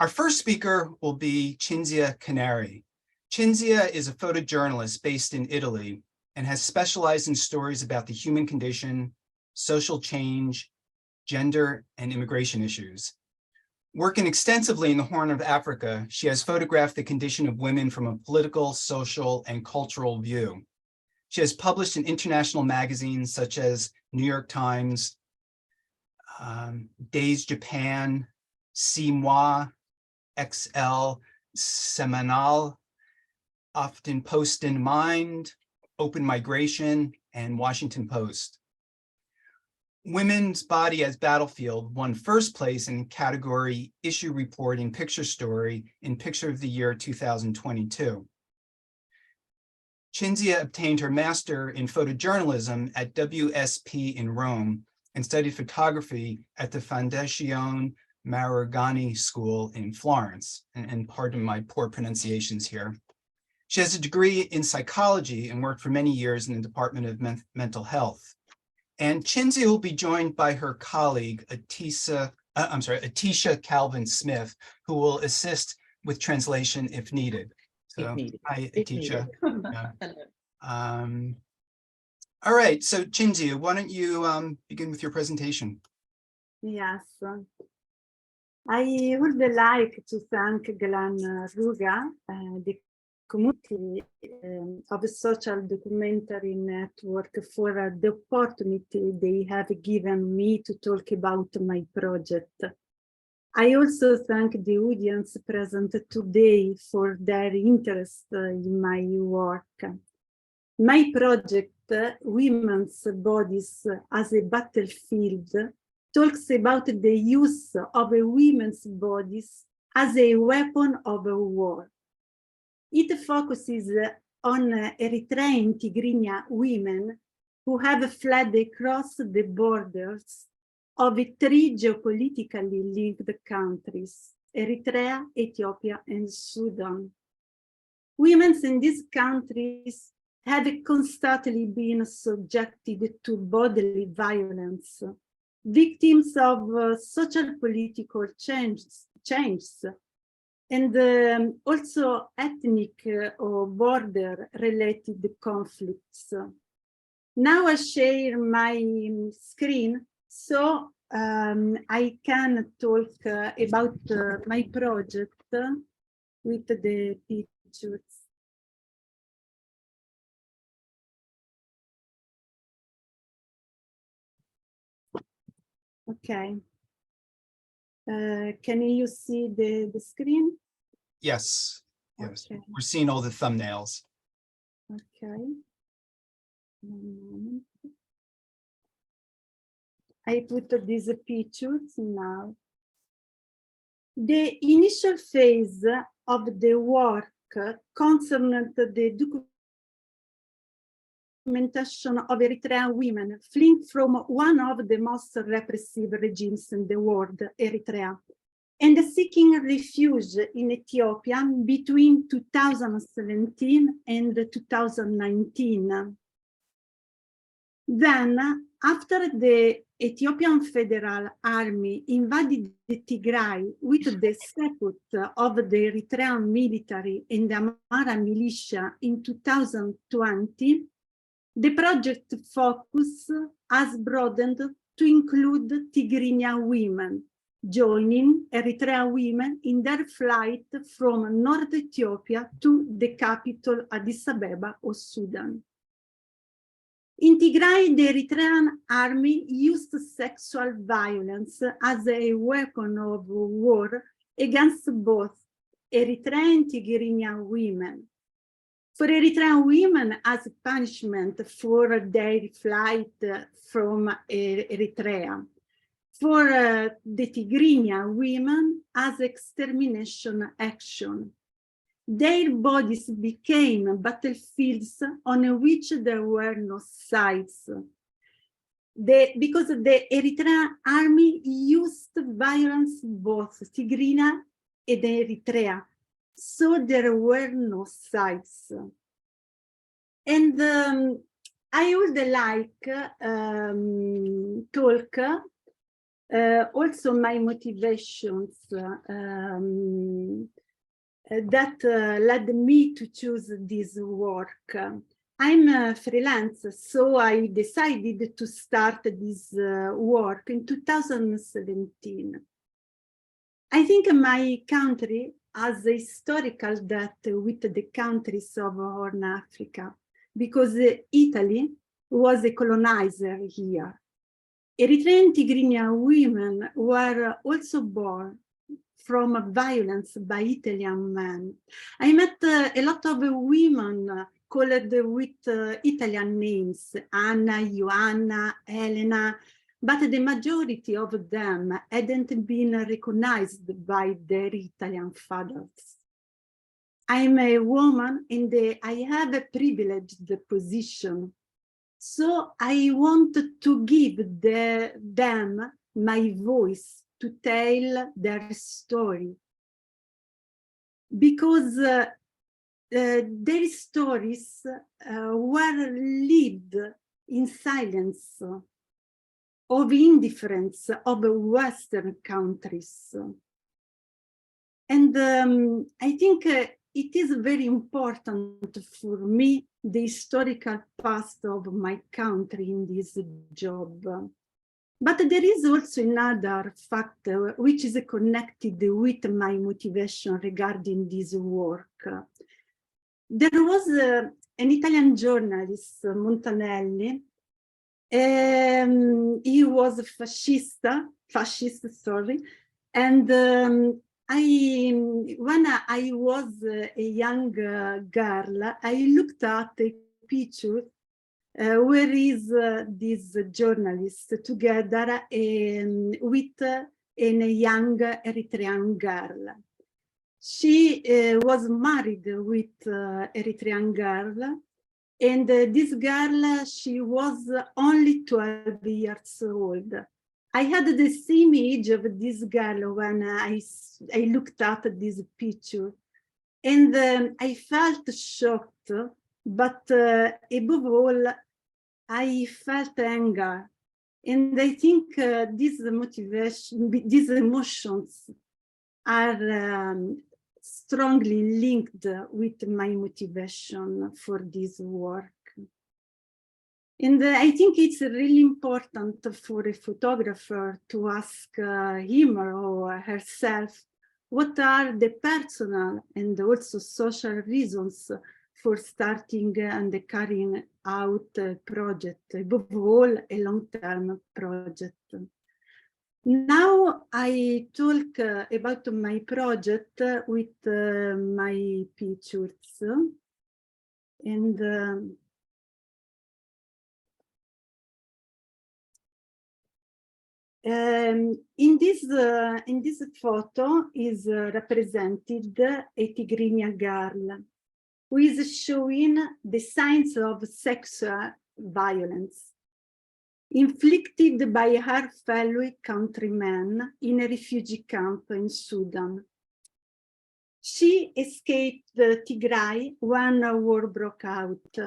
Our first speaker will be Cinzia Canneri. Cinzia is a photojournalist based in Italy and has specialized in stories about the human condition, social change, gender, and immigration issues. Working extensively in the Horn of Africa, she has photographed the condition of women from a political, social, and cultural view. She has published in international magazines such as New York Times, Days Japan, C'est Moi, XL, Semanal, Often Post in Mind, Open Migration, and Washington Post. Women's Body as Battlefield won first place in category Issue Reporting Picture Story in Picture of the Year 2022. Cinzia obtained her master in photojournalism at WSP in Rome and studied photography at the Fondazione Marangoni School in Florence, and pardon my poor pronunciations here. She has a degree in psychology and worked for many years in the Department of Mental Health. And Cinzia will be joined by her colleague, Atisha Calvin-Smith, who will assist with translation if needed. So, hi, Atisha. All right, so Cinzia, why don't you begin with your presentation? Yes. I would like to thank Glenn Ruga, the community of social documentary network, for the opportunity they have given me to talk about my project. I also thank the audience present today for their interest in my work. My project, Women's Bodies as a Battlefield, talks about the use of women's bodies as a weapon of war. It focuses on Eritrean Tigrinya women who have fled across the borders of 3 geopolitically linked countries, Eritrea, Ethiopia, and Sudan. Women in these countries have constantly been subjected to bodily violence, victims of social political changes, and also ethnic or border-related conflicts. Now I share my screen so I can talk about my project with the pictures. Okay. Can you see the screen? Yes, yes. Okay. We're seeing all the thumbnails. Okay. 1 moment. I put these pictures now. The initial phase of the work concerned the documentation of Eritrean women fleeing from one of the most repressive regimes in the world, Eritrea, and seeking refuge in Ethiopia between 2017 and 2019. Then, after the Ethiopian Federal Army invaded Tigray with the support of the Eritrean military and the Amhara militia in 2020, the project focus has broadened to include Tigrinya women, joining Eritrean women in their flight from North Ethiopia to the capital Addis Ababa of Sudan. In Tigray, the Eritrean army used sexual violence as a weapon of war against both Eritrean and Tigrinya women. For Eritrean women, as punishment for their flight from Eritrea. For the Tigrinya women, as extermination action. Their bodies became battlefields on which there were no sides. Because the Eritrean army used violence both Tigrinya and Eritrea, so there were no sides. And I would like talk Also my motivations that led me to choose this work. I'm a freelancer, so I decided to start this work in 2017. I think my country has a historical debt with the countries of Horn Africa, because Italy was a colonizer here. Eritrean Tigrinya women were also born from violence by Italian men. I met a lot of women called with Italian names, Anna, Joanna, Elena, but the majority of them hadn't been recognized by their Italian fathers. I'm a woman and I have a privileged position. So I want to give them my voice to tell their story, because their stories were lived in silence of indifference of Western countries. And I think it is very important for me, the historical past of my country in this job. But there is also another factor which is connected with my motivation regarding this work. There was an Italian journalist, Montanelli. He was a fascist, sorry, and when I was a young girl, I looked at a picture where is this journalist together with a young Eritrean girl. She was married with Eritrean girl, and this girl, she was only 12 years old. I had the same age of this girl when I looked at this picture, and I felt shocked, but above all, I felt anger. And I think these emotions are strongly linked with my motivation for this work. And I think it's really important for a photographer to ask him or herself what are the personal and also social reasons for starting and carrying out a project, above all a long-term project. Now I talk about my project with my pictures, and in this photo is represented a Tigrinya girl who is showing the signs of sexual violence inflicted by her fellow countrymen in a refugee camp in Sudan. She escaped Tigray when war broke out.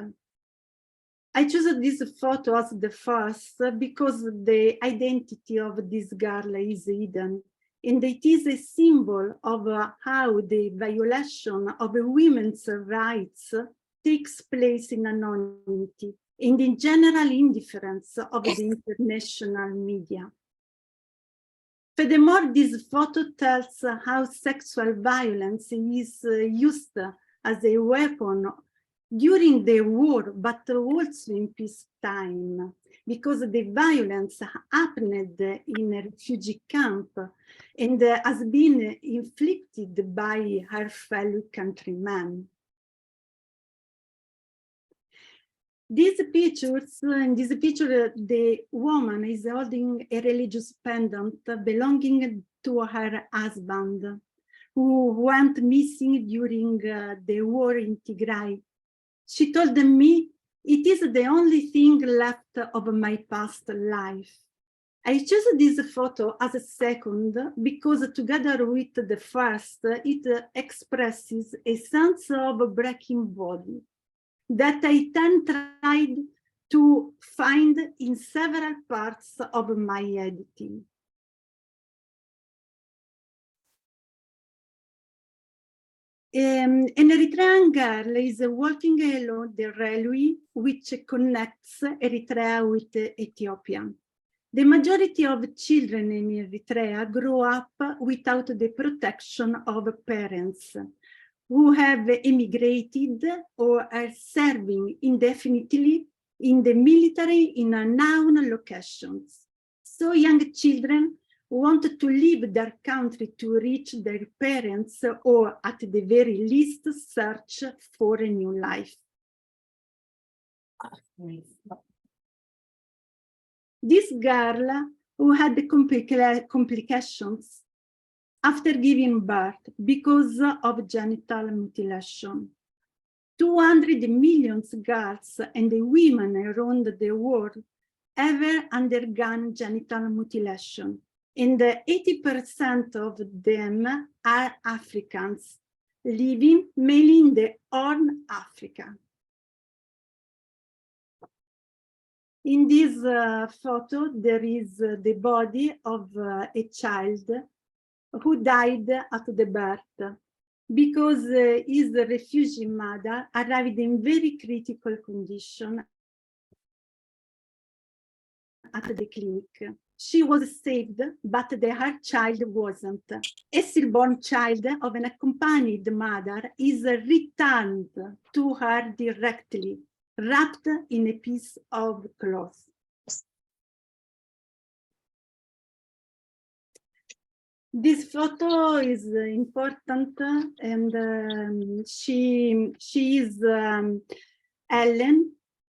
I chose this photo as the first because the identity of this girl is hidden, and it is a symbol of how the violation of women's rights takes place in anonymity and in general indifference of the international media. Furthermore, this photo tells how sexual violence is used as a weapon during the war, but also in peacetime, because the violence happened in a refugee camp and has been inflicted by her fellow countrymen. These pictures, in this picture, the woman is holding a religious pendant belonging to her husband, who went missing during the war in Tigray. She told me, "It is the only thing left of my past life." I chose this photo as a second because together with the first, it expresses a sense of a breaking body that I then tried to find in several parts of my editing. An Eritrean girl is walking along the railway which connects Eritrea with Ethiopia. The majority of children in Eritrea grow up without the protection of parents who have emigrated or are serving indefinitely in the military in unknown locations. So young children want to leave their country to reach their parents or at the very least search for a new life. This girl who had complications after giving birth because of genital mutilation. 200 million girls and women around the world ever undergone genital mutilation, and 80% of them are Africans, living mainly in the Horn Africa. In this photo, there is the body of a child who died at the birth because his refugee mother arrived in very critical condition at the clinic. She was saved, but her child wasn't. A stillborn child of an accompanied mother is returned to her directly, wrapped in a piece of cloth. This photo is important, and she is Ellen,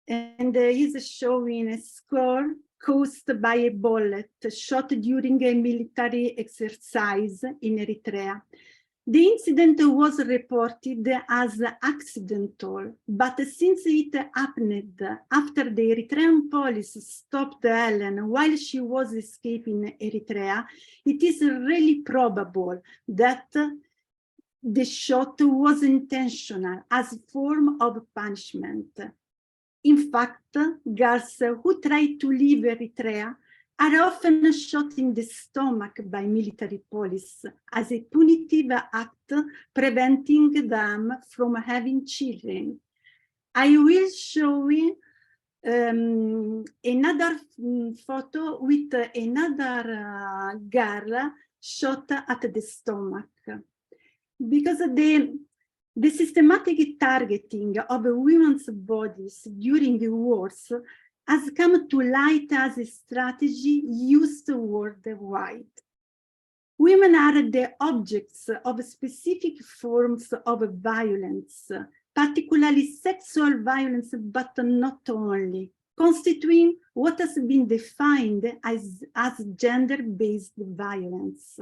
and is showing a scar caused by a bullet shot during a military exercise in Eritrea. The incident was reported as accidental, but since it happened after the Eritrean police stopped Ellen while she was escaping Eritrea, it is really probable that the shot was intentional as a form of punishment. In fact, girls who try to leave Eritrea are often shot in the stomach by military police as a punitive act preventing them from having children. I will show you another photo with another girl shot at the stomach, because the systematic targeting of women's bodies during the wars has come to light as a strategy used worldwide. Women are the objects of specific forms of violence, particularly sexual violence, but not only, constituting what has been defined as gender-based violence.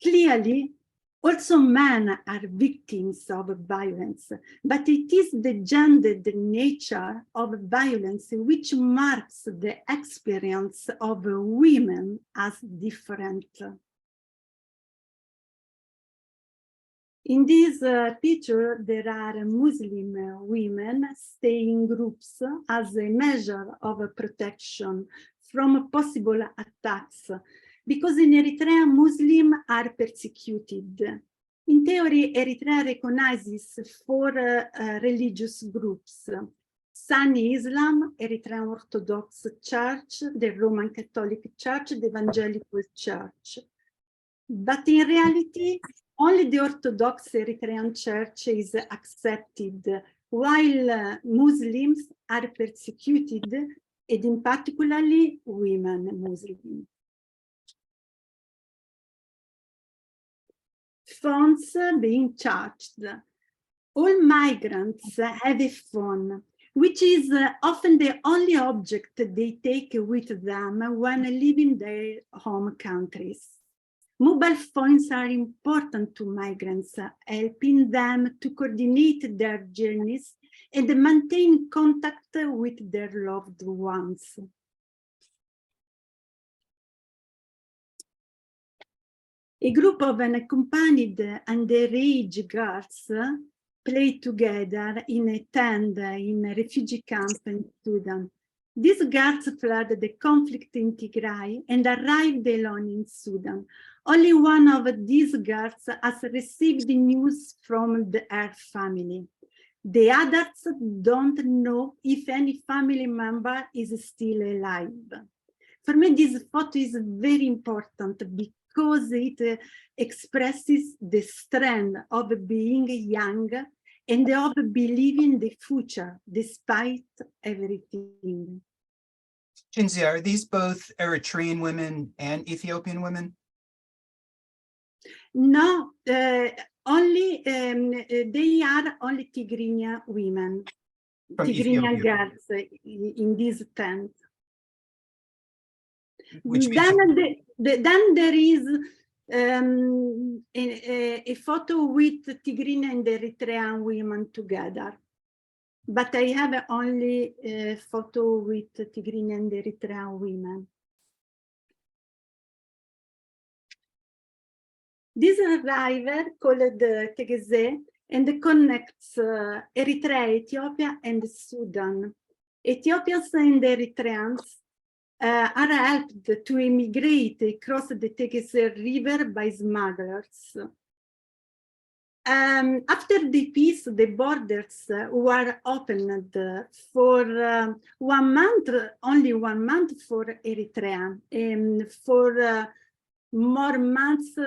Clearly, also men are victims of violence, but it is the gendered nature of violence which marks the experience of women as different. In this picture, there are Muslim women staying in groups as a measure of protection from possible attacks, because in Eritrea, Muslims are persecuted. In theory, Eritrea recognizes four religious groups: Sunni Islam, Eritrean Orthodox Church, the Roman Catholic Church, the Evangelical Church. But in reality, only the Orthodox Eritrean Church is accepted, while Muslims are persecuted, and in particularly women Muslims. Phones being charged. All migrants have a phone, which is often the only object they take with them when leaving their home countries. Mobile phones are important to migrants, helping them to coordinate their journeys and maintain contact with their loved ones. A group of unaccompanied underage girls play together in a tent in a refugee camp in Sudan. These girls fled the conflict in Tigray and arrived alone in Sudan. Only one of these girls has received news from her family. The others don't know if any family member is still alive. For me, this photo is very important because it expresses the strength of being young and of believing the future despite everything. Cinzia, are these both Eritrean women and Ethiopian women? No, only they are only Tigrinya women, From Tigrinya Ethiopia. girls in this tent. Which means Then there is a photo with Tigrinya and Eritrean women together. But I have only a photo with Tigrinya and Eritrean women. This river called the Tegese and connects Eritrea, Ethiopia, and Sudan. Ethiopians and Eritreans are helped to immigrate across the Tegese River by smugglers. After the peace, the borders were opened for 1 month, only 1 month for Eritrea, and for more months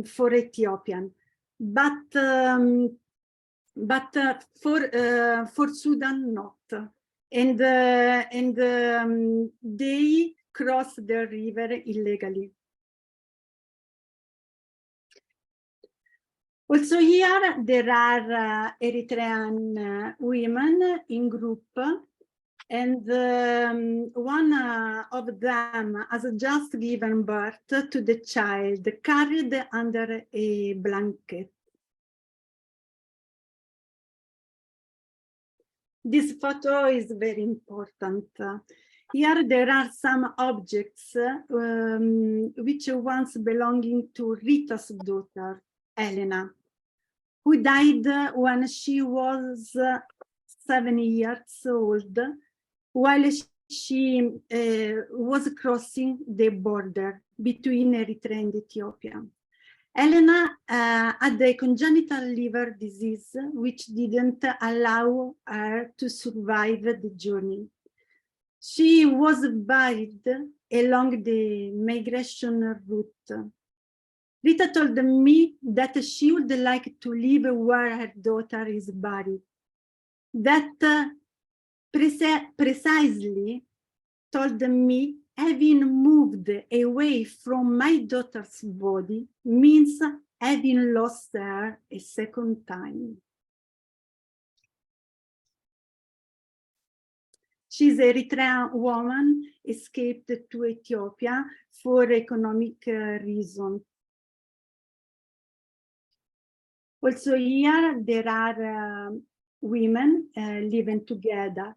for Ethiopian, but for Sudan not, and they cross the river illegally. Also here there are Eritrean women in group, and one of them has just given birth to the child, carried under a blanket. This photo is very important. Here there are some objects which once belonging to Rita's daughter, Elena, who died when she was 7 years old, while she was crossing the border between Eritrea and Ethiopia. Elena had a congenital liver disease, which didn't allow her to survive the journey. She was buried along the migration route. Rita told me that she would like to live where her daughter is buried. That precisely told me having moved away from my daughter's body means having lost her a second time. She's an Eritrean woman, escaped to Ethiopia for economic reasons. Also here, there are women living together.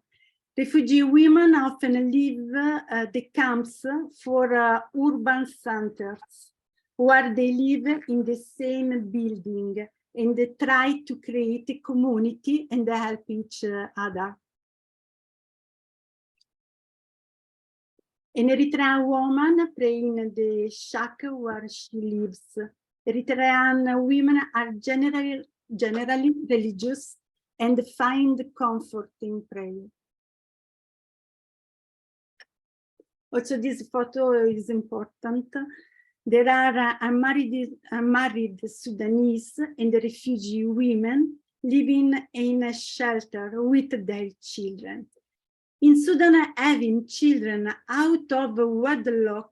Refugee women often leave the camps for urban centers, where they live in the same building and they try to create a community and help each other. An Eritrean woman praying in the shack where she lives. Eritrean women are generally religious and find comfort in prayer. Also, this photo is important. There are unmarried Sudanese and refugee women living in a shelter with their children. In Sudan, having children out of wedlock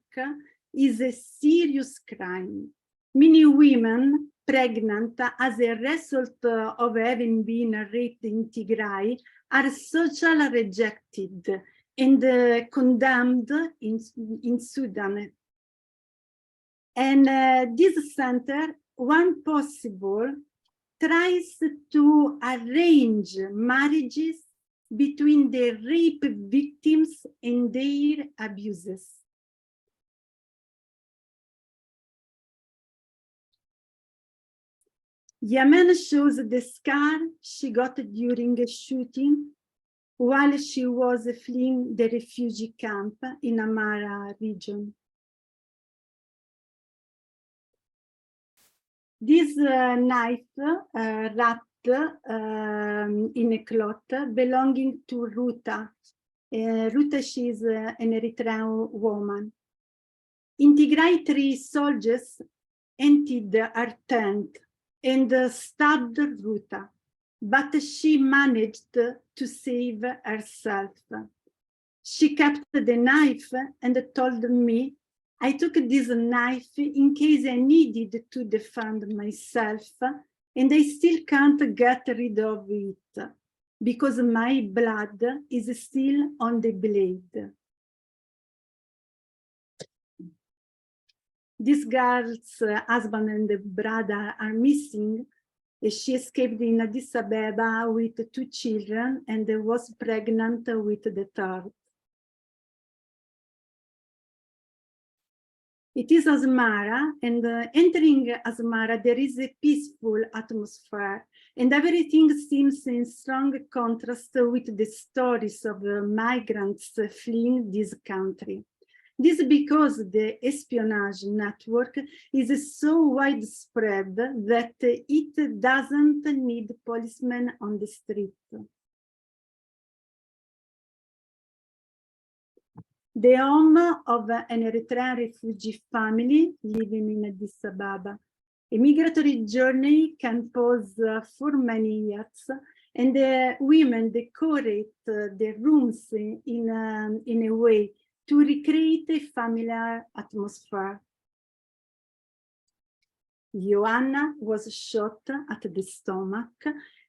is a serious crime. Many women pregnant as a result of having been raped in Tigray are socially rejected and condemned in Sudan. And this center, when possible, tries to arrange marriages between the rape victims and their abusers. Yemen shows the scar she got during a shooting while she was fleeing the refugee camp in Amara region. This knife wrapped in a cloth belonging to Ruta. Ruta, she is an Eritrean woman. In Tigray, 3 soldiers entered her tent and stabbed Ruta, but she managed to save herself. She kept the knife and told me, I took this knife in case I needed to defend myself, and I still can't get rid of it because my blood is still on the blade. This girl's husband and brother are missing. She escaped in Addis Ababa with 2 children and was pregnant with the 3rd. It is Asmara, and entering Asmara, there is a peaceful atmosphere, and everything seems in strong contrast with the stories of migrants fleeing this country. This is because the espionage network is so widespread that it doesn't need policemen on the street. The home of an Eritrean refugee family living in Addis Ababa. A migratory journey can pause for many years, and the women decorate the rooms in a way to recreate a familiar atmosphere. Joanna was shot at the stomach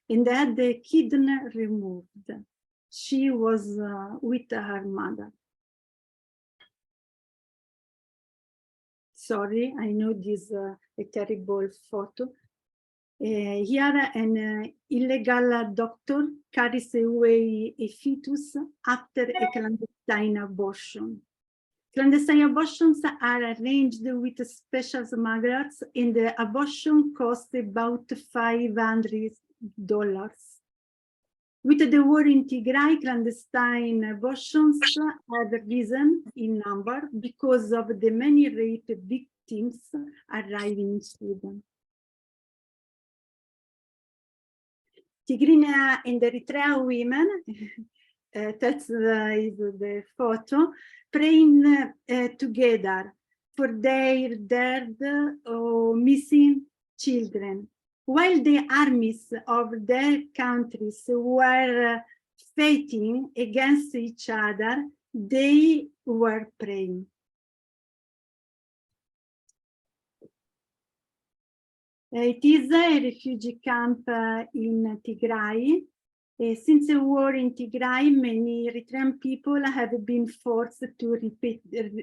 and had the kidney removed. She was with her mother. Sorry, I know this a terrible photo. Here, an illegal doctor carries away a fetus after a clandestine abortion. Clandestine abortions are arranged with special smugglers, and the abortion costs about $500. With the war in Tigray, clandestine abortions have risen in number because of the many rape victims arriving in Sweden. Tigrinya and Eritrea women, that's is the photo, praying together for their dead or missing children. While the armies of their countries were fighting against each other, they were praying. It is a refugee camp in Tigray. Since the war in Tigray, many Eritrean people have been forced to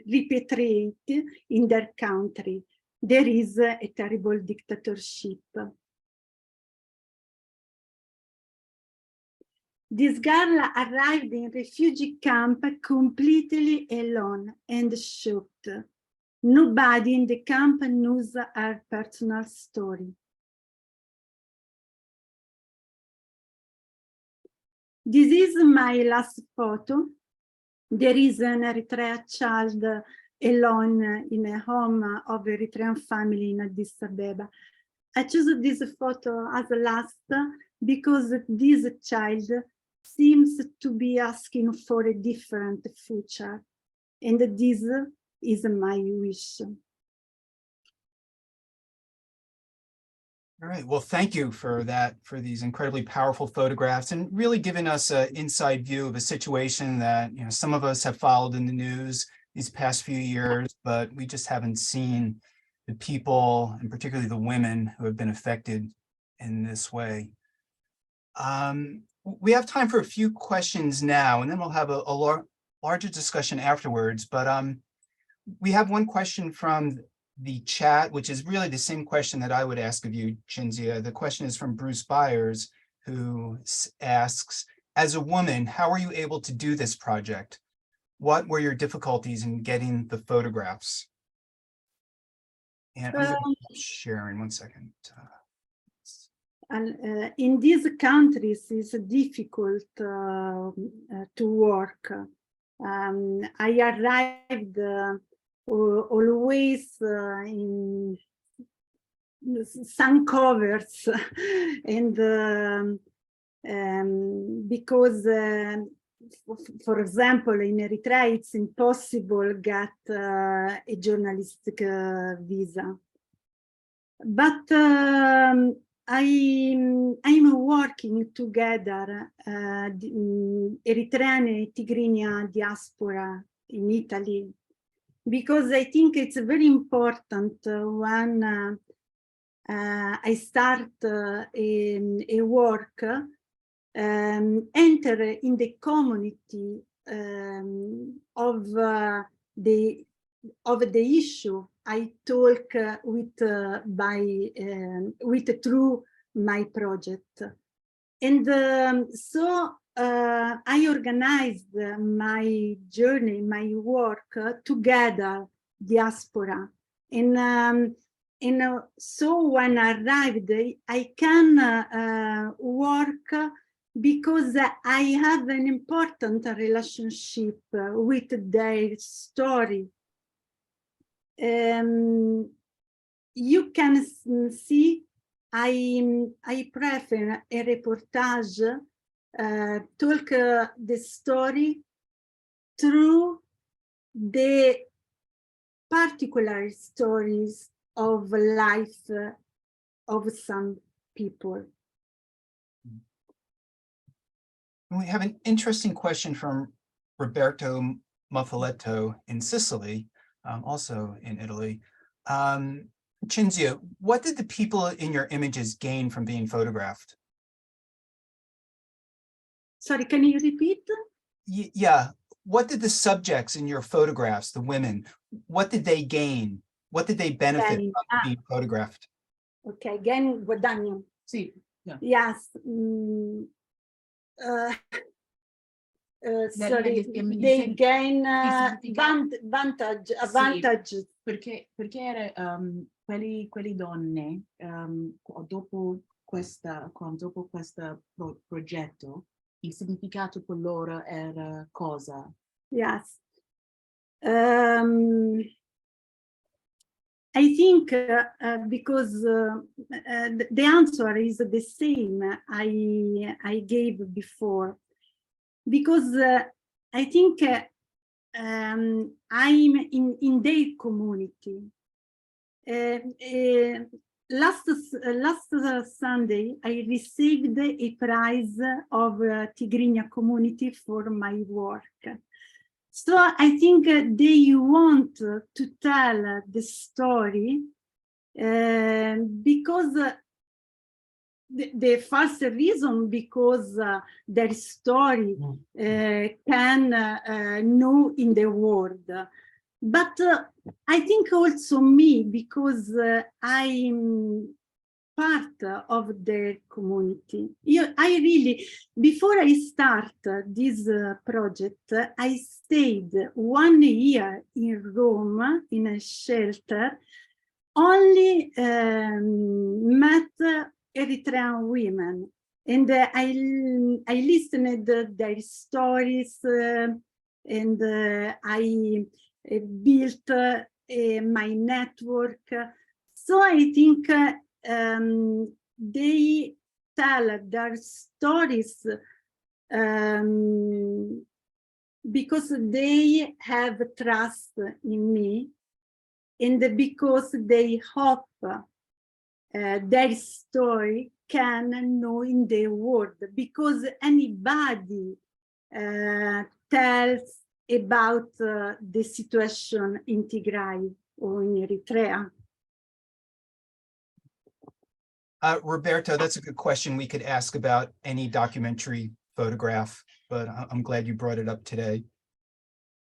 repatriate in their country. There is a terrible dictatorship. This girl arrived in refugee camp completely alone and shocked. Nobody in the camp knows her personal story. This is my last photo. There is an Eritrean child alone in a home of Eritrean family in Addis Ababa. I chose this photo as the last because this child seems to be asking for a different future, and this is my wish. All right, well, thank you for that, for these incredibly powerful photographs and really giving us an inside view of a situation that, you know, some of us have followed in the news these past few years, but we just haven't seen the people, and particularly the women, who have been affected in this way. We have time for a few questions now, and then we'll have a larger discussion afterwards. But we have one question from the chat, which is really the same question that I would ask of you, Cinzia. The question is from Bruce Byers, who asks, as a woman, how are you able to do this project? What were your difficulties in getting the photographs? And I'm going to share in 1 second. And in these countries, it's difficult to work. I arrived always sun covers and because for example in Eritrea it's impossible get a journalistic visa, but I'm working together Eritrean and Tigrinya diaspora in Italy, because I think it's very important when I start a work, enter in the community of the issue I talk with through my project, and so I organized my journey, my work together, diaspora, and so when I arrived, I can work because I have an important relationship with their story. You can see I prefer a reportage talk the story through the particular stories of life of some people. We have an interesting question from Roberto Muffaletto in Sicily, also in Italy. Cinzia, what did the people in your images gain from being photographed? Sorry, can you repeat? Yeah, what did the subjects in your photographs, the women, what did they gain? What did they benefit from being photographed? Okay, gain guadagno. Sì, yeah. Yes. Sorry, they gain advantage. Sì, perché quelle donne dopo questo progetto, il significato per loro era cosa? Yes. I think because the answer is the same I gave before, because I think I'm in their community. Last Sunday, I received a prize of Tigrinya community for my work. So I think they want to tell the story because the first reason, because their story can know in the world. But I think also me, because I'm part of their community. I really, before I start this project, I stayed 1 year in Rome in a shelter, only met Eritrean women, and I listened their stories, and I built my network. So I think they tell their stories because they have trust in me, and because they hope their story can know in the world, because anybody tells about the situation in Tigray or in Eritrea. Roberto, that's a good question we could ask about any documentary photograph, but I'm glad you brought it up today.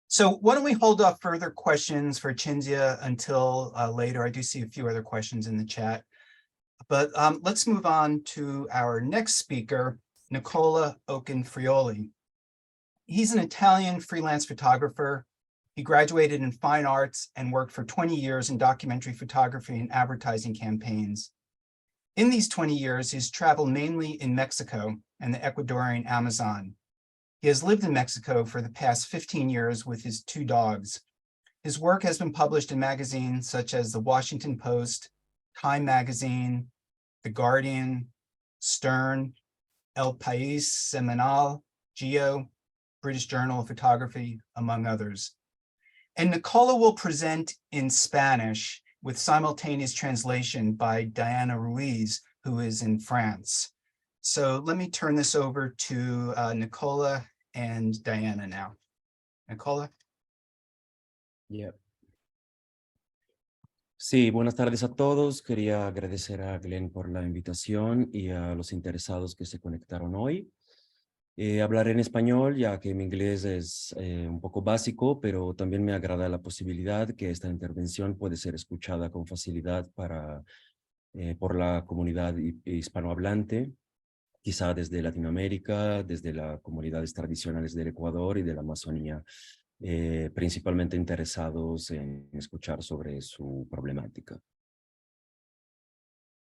So why don't we hold off further questions for Cinzia until later? I do see a few other questions in the chat, but let's move on to our next speaker, Nicola Ókin Frioli. He's an Italian freelance photographer. He graduated in fine arts and worked for 20 years in documentary photography and advertising campaigns. In these 20 years, he's traveled mainly in Mexico and the Ecuadorian Amazon. He has lived in Mexico for the past 15 years with his 2 dogs. His work has been published in magazines such as The Washington Post, Time Magazine, The Guardian, Stern, El País, Semanal, Geo, British Journal of Photography, among others. And Nicola will present in Spanish with simultaneous translation by Diana Ruiz, who is in France. So let me turn this over to Nicola and Diana now. Nicola? Yeah. Sí, buenas tardes a todos. Quería agradecer a Glenn por la invitación y a los interesados que se conectaron hoy. Hablaré en español, ya que mi inglés es un poco básico, pero también me agrada la posibilidad que esta intervención puede ser escuchada con facilidad por la comunidad hispanohablante, quizá desde Latinoamérica, desde las comunidades tradicionales del Ecuador y de la Amazonía, principalmente interesados en escuchar sobre su problemática.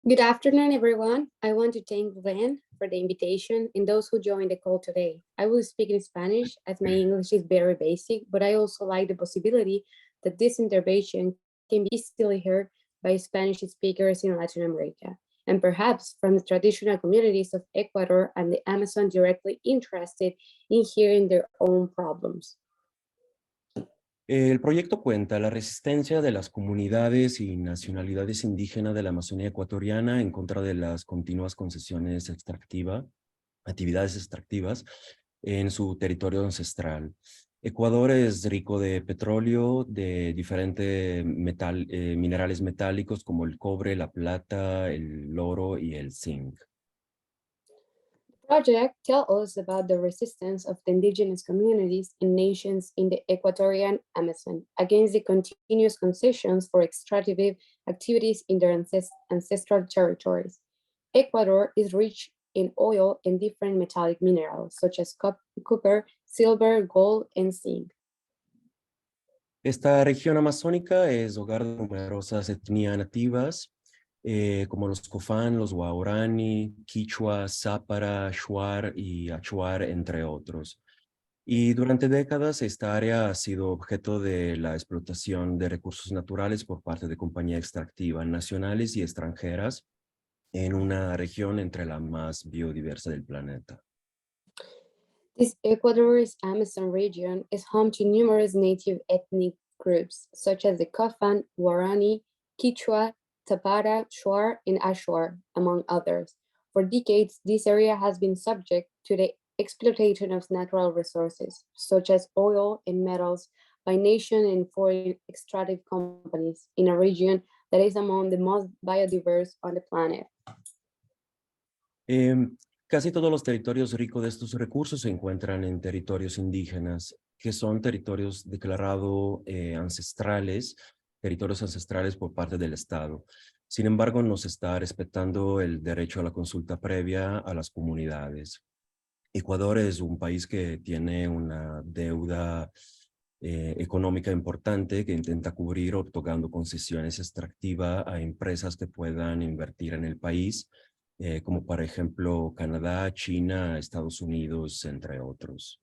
Good afternoon, everyone. I want to thank Glenn for the invitation and those who joined the call today. I will speak in Spanish as my English is very basic, but I also like the possibility that this intervention can be easily heard by Spanish speakers in Latin America, and perhaps from the traditional communities of Ecuador and the Amazon directly interested in hearing their own problems. El proyecto cuenta la resistencia de las comunidades y nacionalidades indígenas de la Amazonía ecuatoriana en contra de las continuas concesiones actividades extractivas en su territorio ancestral. Ecuador es rico de petróleo, de diferentes minerales metálicos como el cobre, la plata, el oro y el zinc. Project tells us about the resistance of the indigenous communities and nations in the Ecuadorian Amazon against the continuous concessions for extractive activities in their ancestral territories. Ecuador is rich in oil and different metallic minerals such as copper, silver, gold, and zinc. Esta región amazónica es hogar de numerosas etnias nativas, como los Cofán, los Guarani, Quichua, Zápara, Shuar y Achuar, entre otros. Y durante décadas esta área ha sido objeto de la explotación de recursos naturales por parte de compañías extractivas nacionales y extranjeras en una región entre la más biodiversa del planeta. This Ecuador's Amazon region is home to numerous native ethnic groups, such as the Cofán, Guarani, Quichua, Zapara, Shuar, and Ashuar, among others. For decades, this area has been subject to the exploitation of natural resources, such as oil and metals, by nation and foreign extractive companies in a region that is among the most biodiverse on the planet. Casi todos los territorios ricos de estos recursos se encuentran en territorios indígenas, que son territorios declarados territorios ancestrales por parte del Estado. Sin embargo, no se está respetando el derecho a la consulta previa a las comunidades. Ecuador es un país que tiene una deuda económica importante que intenta cubrir otorgando concesiones extractivas a empresas que puedan invertir en el país, como por ejemplo Canadá, China, Estados Unidos, entre otros.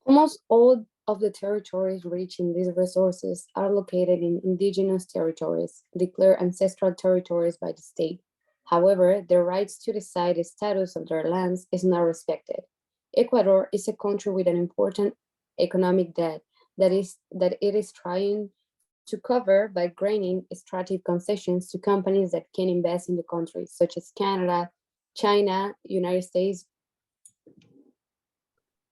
Almost all of the territories rich in these resources are located in indigenous territories, declared ancestral territories by the state. However, their rights to decide the status of their lands is not respected. Ecuador is a country with an important economic debt that it is trying to cover by granting extractive concessions to companies that can invest in the country, such as Canada, China, United States.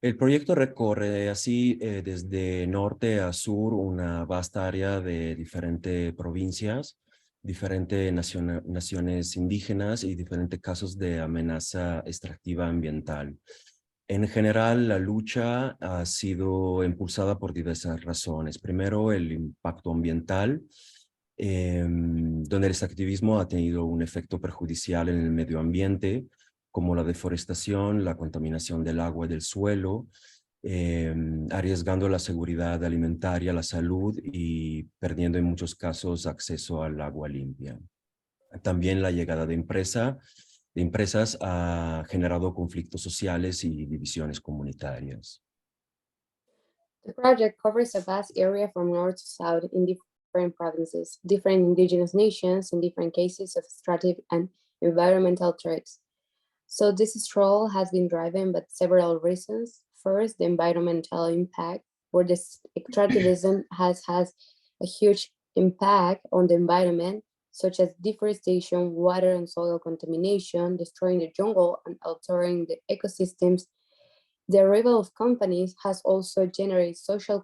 El proyecto recorre así desde norte a sur una vasta área de diferentes provincias, diferentes naciones indígenas y diferentes casos de amenaza extractiva ambiental. En general, la lucha ha sido impulsada por diversas razones. Primero, el impacto ambiental, donde el extractivismo ha tenido un efecto perjudicial en el medio ambiente, como la deforestación, la contaminación del agua y del suelo, arriesgando la seguridad alimentaria, la salud y perdiendo en muchos casos acceso al agua limpia. También la llegada de empresas ha generado conflictos sociales y divisiones comunitarias. The project covers a vast area from north to south in different provinces, different indigenous nations, in different cases of extractive and environmental threats. So this stroll has been driven by several reasons. First, the environmental impact, where this extractivism has a huge impact on the environment, such as deforestation, water and soil contamination, destroying the jungle and altering the ecosystems. The arrival of companies has also generated social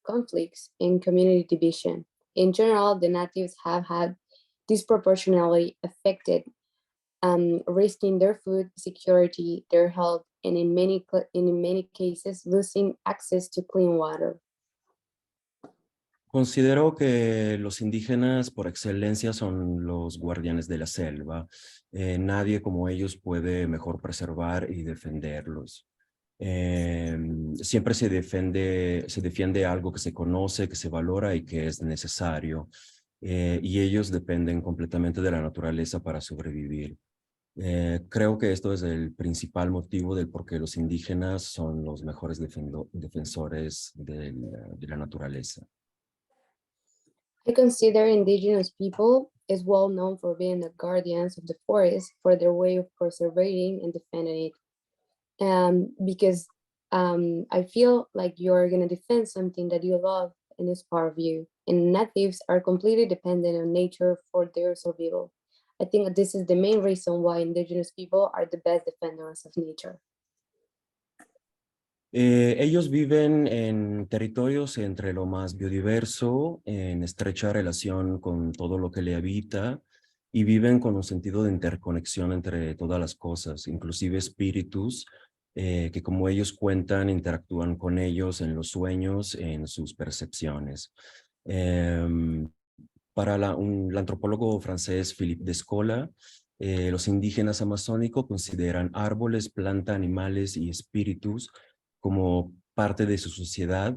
conflicts and community division. In general, the natives have had disproportionately affected, risking their food security, their health, and in many cases, losing access to clean water. Considero que los indígenas por excelencia son los guardianes de la selva. Nadie como ellos puede mejor preservar y defenderlos. Siempre se defiende algo que se conoce, que se valora y que es necesario. Y ellos dependen completamente de la naturaleza para sobrevivir. Creo que esto es el principal motivo del por qué los indígenas son los mejores defensores de la naturaleza. I consider indigenous people is well known for being the guardians of the forest, for their way of preserving and defending it. Because I feel like you're going to defend something that you love and is part of you. And natives are completely dependent on nature for their survival. I think this is the main reason why indigenous people are the best defenders of nature. Ellos viven en territorios entre lo más biodiverso, en estrecha relación con todo lo que le habita, y viven con un sentido de interconexión entre todas las cosas, inclusive espíritus, que como ellos cuentan, interactúan con ellos en los sueños, en sus percepciones. Para el antropólogo francés Philippe Descola, los indígenas amazónicos consideran árboles, plantas, animales y espíritus como parte de su sociedad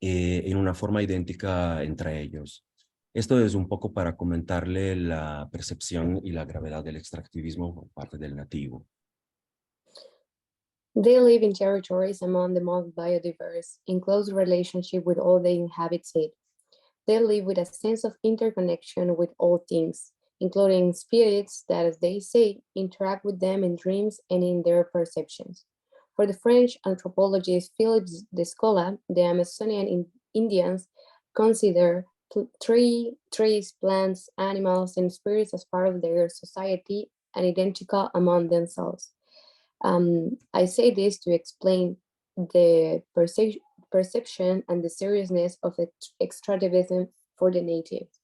en una forma idéntica entre ellos. Esto es un poco para comentarle la percepción y la gravedad del extractivismo por parte del nativo. They live in territories among the most biodiverse, in close relationship with all the inhabits it. They live with a sense of interconnection with all things, including spirits that, as they say, interact with them in dreams and in their perceptions. For the French anthropologist Philippe Descola, the Amazonian Indians consider trees, plants, animals, and spirits as part of their society and identical among themselves. I say this to explain the perception and the seriousness of extractivism for the natives.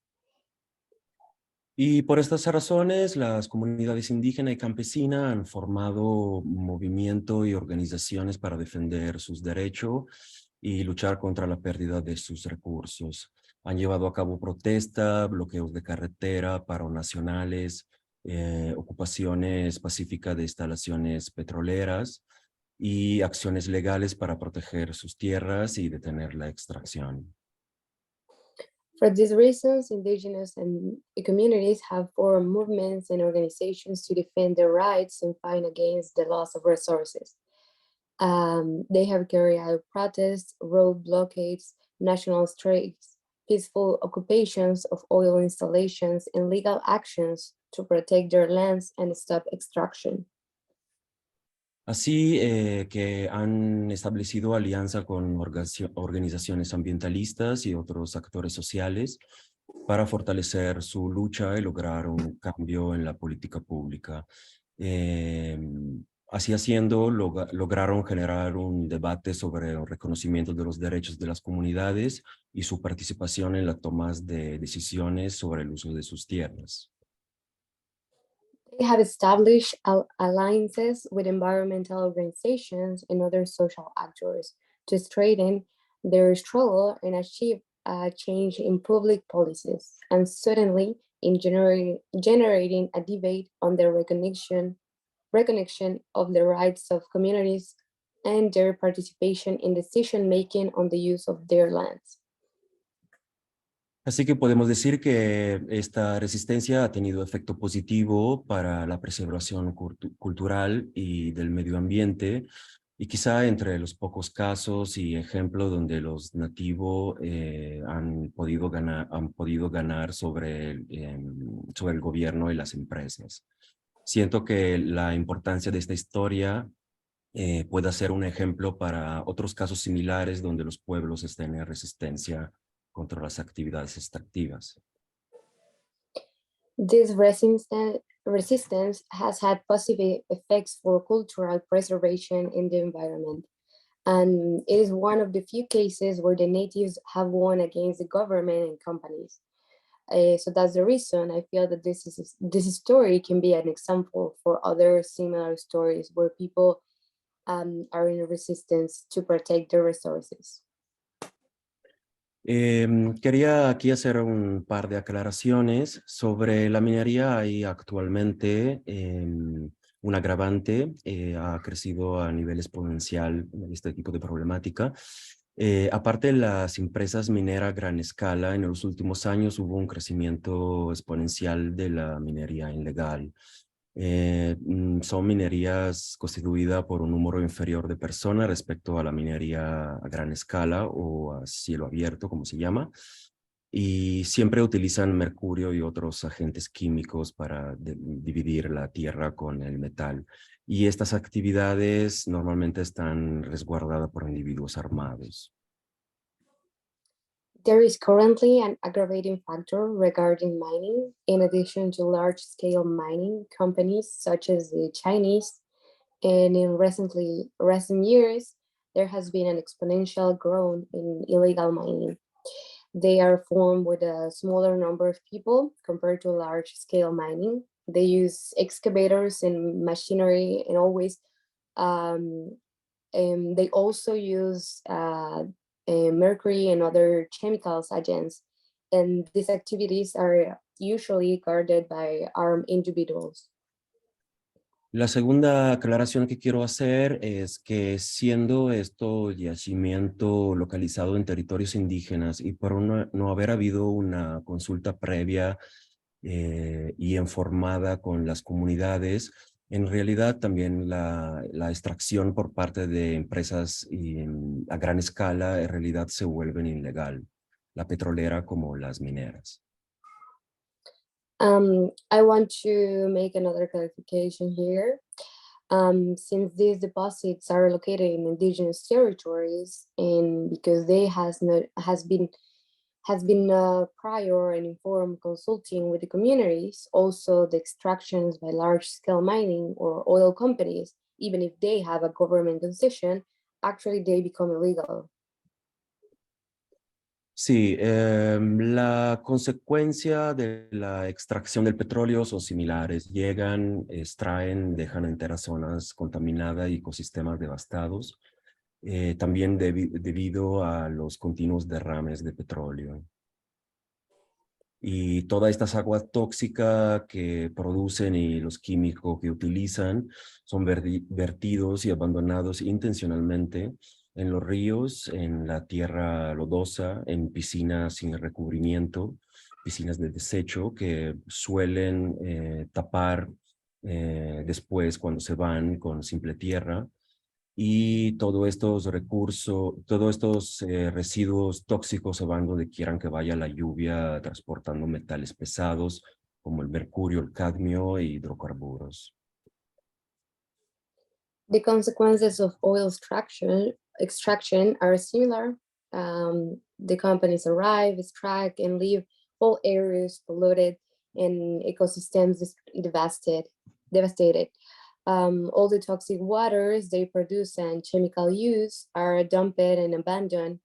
Y por estas razones, las comunidades indígena y campesina han formado movimiento y organizaciones para defender sus derechos y luchar contra la pérdida de sus recursos. Han llevado a cabo protestas, bloqueos de carretera, paros nacionales, ocupaciones pacíficas de instalaciones petroleras y acciones legales para proteger sus tierras y detener la extracción. For these reasons, indigenous and communities have formed movements and organizations to defend their rights and fight against the loss of resources. They have carried out protests, road blockades, national strikes, peaceful occupations of oil installations, and legal actions to protect their lands and stop extraction. Así que han establecido alianza con organizaciones ambientalistas y otros actores sociales para fortalecer su lucha y lograr un cambio en la política pública. Así haciendo, lograron generar un debate sobre el reconocimiento de los derechos de las comunidades y su participación en las tomas de decisiones sobre el uso de sus tierras. They have established alliances with environmental organizations and other social actors to strengthen their struggle and achieve a change in public policies, and certainly in generating a debate on the recognition of the rights of communities and their participation in decision-making on the use of their lands. Así que podemos decir que esta resistencia ha tenido efecto positivo para la preservación cultural y del medio ambiente, Y quizá entre los pocos casos y ejemplos donde los nativos han podido ganar sobre el gobierno y las empresas. Siento que la importancia de esta historia pueda ser un ejemplo para otros casos similares donde los pueblos estén en resistencia contra las actividades extractivas. This resistance has had positive effects for cultural preservation in the environment. And it is one of the few cases where the natives have won against the government and companies. So that's the reason I feel that this story can be an example for other similar stories where people are in resistance to protect their resources. Quería aquí hacer un par de aclaraciones sobre la minería. Hay actualmente un agravante, ha crecido a nivel exponencial este tipo de problemática. Aparte de las empresas mineras a gran escala, en los últimos años hubo un crecimiento exponencial de la minería ilegal. Son minerías constituidas por un número inferior de personas respecto a la minería a gran escala o a cielo abierto, como se llama, y siempre utilizan mercurio y otros agentes químicos para dividir la tierra con el metal. Y estas actividades normalmente están resguardadas por individuos armados. There is currently an aggravating factor regarding mining, in addition to large-scale mining companies such as the Chinese, and in recent years, there has been an exponential growth in illegal mining. They are formed with a smaller number of people compared to large-scale mining. They use excavators and machinery, and they also use mercury and other chemicals agents, and these activities are usually guarded by armed individuals. La segunda aclaración que quiero hacer es que siendo esto yacimiento localizado en territorios indígenas y por no haber habido una consulta previa y informada con las comunidades, en realidad también la extracción por parte de empresas a gran escala en realidad se vuelven ilegal, la petrolera como las mineras. I want to make another clarification here. Since these deposits are located in indigenous territories, and because they has been prior and informed consulting with the communities, also the extractions by large-scale mining or oil companies, even if they have a government concession, actually they become illegal. Sí, la consecuencia de la extracción del petróleo son similares. Llegan, extraen, dejan enteras zonas contaminadas y ecosistemas devastados, también debido a los continuos derrames de petróleo. Y todas estas aguas tóxicas que producen y los químicos que utilizan son vertidos y abandonados intencionalmente en los ríos, en la tierra lodosa, en piscinas sin recubrimiento, piscinas de desecho que suelen tapar después cuando se van con simple tierra. Y todos estos residuos tóxicos se van donde quieran que vaya la lluvia, transportando metales pesados como el mercurio, el cadmio y hidrocarburos. The consequences of oil extraction are similar. The companies arrive, extract, and leave whole areas polluted and ecosystems devastated. All the toxic waters they produce and chemical use are dumped and abandoned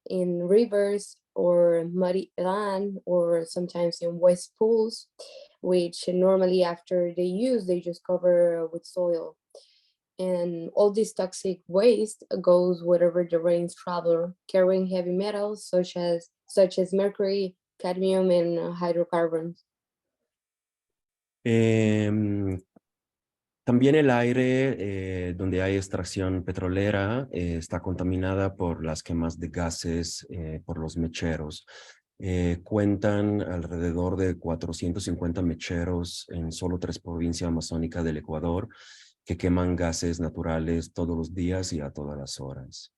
in rivers or muddy land, or sometimes in waste pools, which normally after they use, they just cover with soil. And all this toxic waste goes wherever the rains travel, carrying heavy metals such as mercury, cadmium, and hydrocarbons. También el aire donde hay extracción petrolera está contaminada por las quemas de gases por los mecheros. Cuentan alrededor de 450 mecheros en solo 3 provincias amazónicas del Ecuador, que queman gases naturales todos los días y a todas las horas.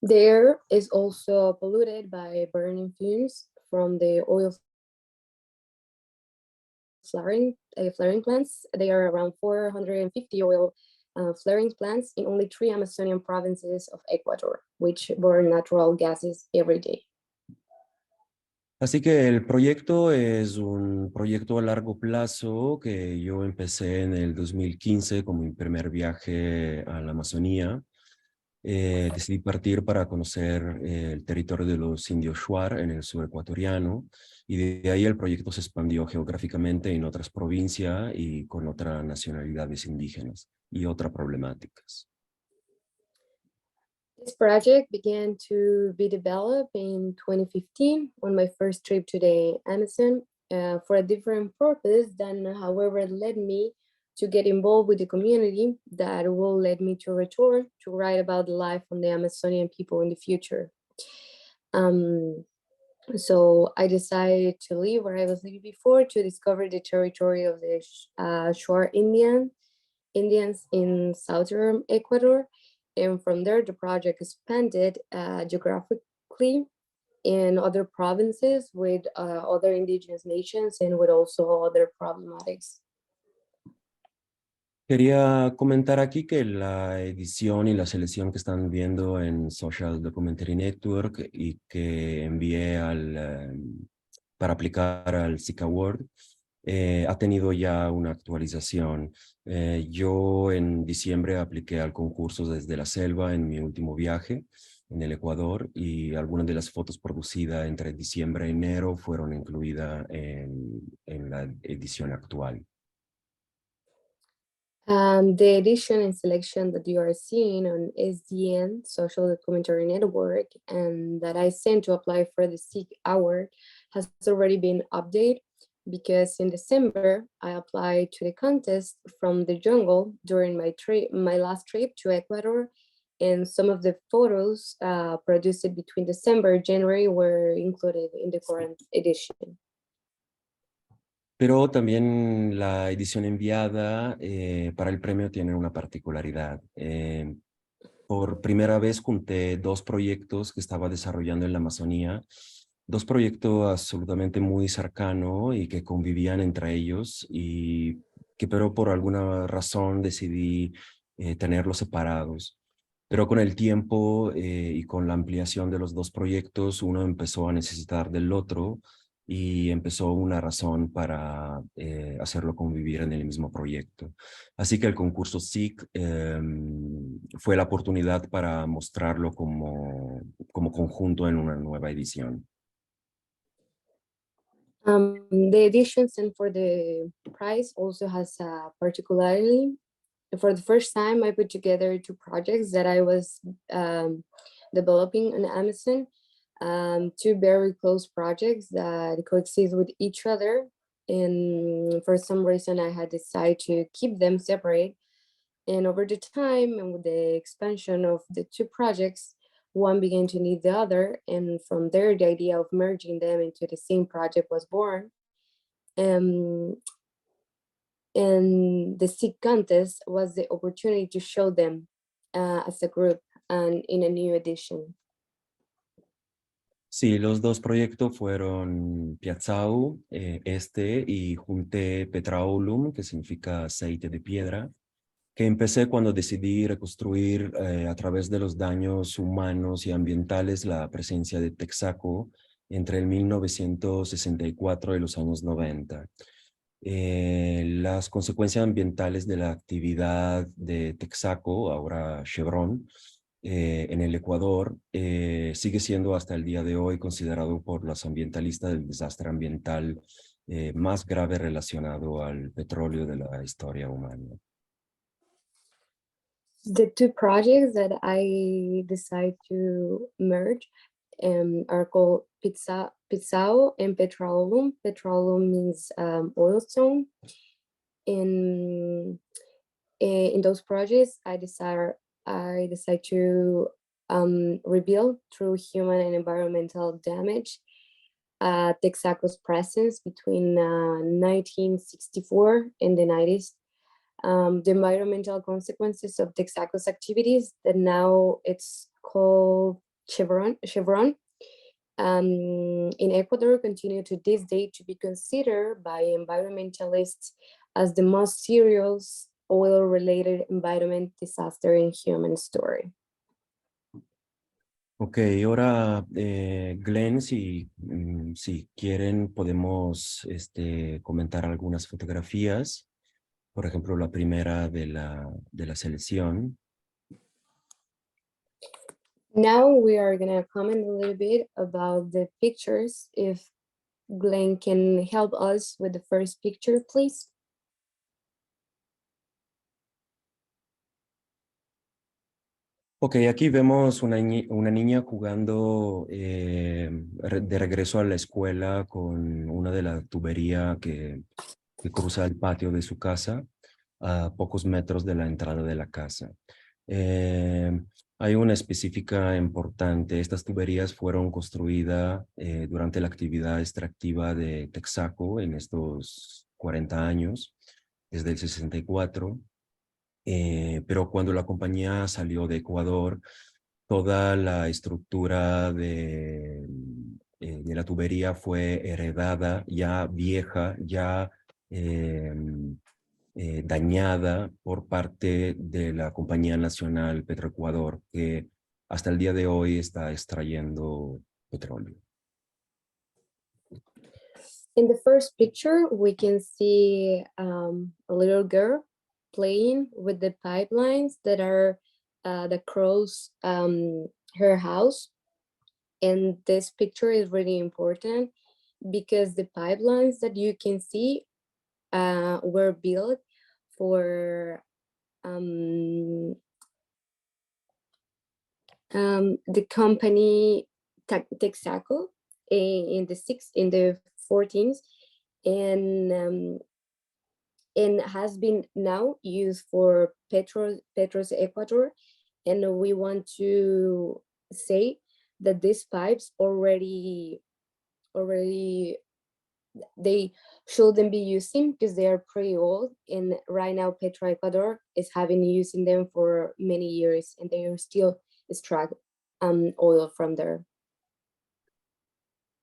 The air is also polluted by burning fumes from the oil flaring plants. There are around 450 oil flaring plants in only 3 Amazonian provinces of Ecuador, which burn natural gases every day. Así que el proyecto es un proyecto a largo plazo que yo empecé en el 2015 como mi primer viaje a la Amazonía. Decidí partir para conocer el territorio de los indios Shuar en el sur ecuatoriano, y de ahí el proyecto se expandió geográficamente en otras provincias y con otras nacionalidades indígenas y otras problemáticas. This project began to be developed in 2015 on my first trip to the Amazon for a different purpose than, however, led me to get involved with the community that will lead me to return to write about the life of the Amazonian people in the future. So I decided to leave where I was living before to discover the territory of the Shuar Indians in southern Ecuador. And from there, the project expanded geographically in other provinces with other indigenous nations and with also other problematics. Quería comentar aquí que la edición y la selección que están viendo en Social Documentary Network y que envié para aplicar al ZEKE Award ha tenido ya una actualización. Yo en diciembre apliqué al concurso desde la selva en mi último viaje en el Ecuador, y algunas de las fotos producidas entre diciembre y enero fueron incluidas en la edición actual. The edition and selection that you are seeing on SDN, Social Documentary Network, and that I sent to apply for the ZEKE Award has already been updated, because in December, I applied to the contest from the jungle during my last trip to Ecuador, and some of the photos produced between December and January were included in the current edition. Pero también la edición enviada para el premio tiene una particularidad. Por primera vez junté 2 proyectos que estaba desarrollando en la Amazonía, 2 proyectos absolutamente muy cercanos y que convivían entre ellos, y que pero por alguna razón decidí tenerlos separados. Pero con el tiempo y con la ampliación de los 2 proyectos, uno empezó a necesitar del otro, y empezó una razón para hacerlo convivir en el mismo proyecto. Así que el concurso ZEKE fue la oportunidad para mostrarlo como conjunto en una nueva edición. The edition sent for the prize also has a particularity. For the first time, I put together 2 projects that I was developing on Amazon. 2 very close projects that coexist with each other, and for some reason I had decided to keep them separate, and over the time and with the expansion of the 2 projects, one began to need the other, and from there the idea of merging them into the same project was born. And the ZEKE contest was the opportunity to show them as a group and in a new edition. Sí, los 2 proyectos fueron Piazzau, y Junte Petraolum, que significa aceite de piedra, que empecé cuando decidí reconstruir a través de los daños humanos y ambientales la presencia de Texaco entre el 1964 y los años 90. Las consecuencias ambientales de la actividad de Texaco, ahora Chevron, en el Ecuador, sigue siendo hasta el día de hoy considerado por los ambientalistas el desastre ambiental más grave relacionado al petróleo de la historia humana. The 2 projects that I decided to merge are called Pizzao and Petroleum. Petroleum means oil stone. In those projects, I decide to rebuild through human and environmental damage Texaco's presence between 1964 and the 90s. the environmental consequences of Texaco's activities that now it's called Chevron. In Ecuador continue to this day to be considered by environmentalists as the most serious oil-related environment disaster in human story. Ok, ahora Glenn, si quieren podemos comentar algunas fotografías. Por ejemplo, la primera de la selección. Now we are going to comment a little bit about the pictures. If Glenn can help us with the first picture, please. Ok, aquí vemos una niña jugando de regreso a la escuela con una de la tubería que cruza el patio de su casa a pocos metros de la entrada de la casa. Hay una específica importante. Estas tuberías fueron construidas durante la actividad extractiva de Texaco en estos 40 años, desde el 64. Pero cuando la compañía salió de Ecuador, toda la estructura de la tubería fue heredada, ya vieja, ya dañada por parte de la Compañía Nacional Petroecuador, que hasta el día de hoy está extrayendo petróleo. In the first picture, we can see a little girl playing with the pipelines that are that cross her house. And this picture is really important because the pipelines that you can see were built for the company Texaco in the 14th, and has been now used for Petros Ecuador. And we want to say that these pipes already they shouldn't be using because they are pretty old, and right now Petro Ecuador is having using them for many years, and they are still extract oil from there.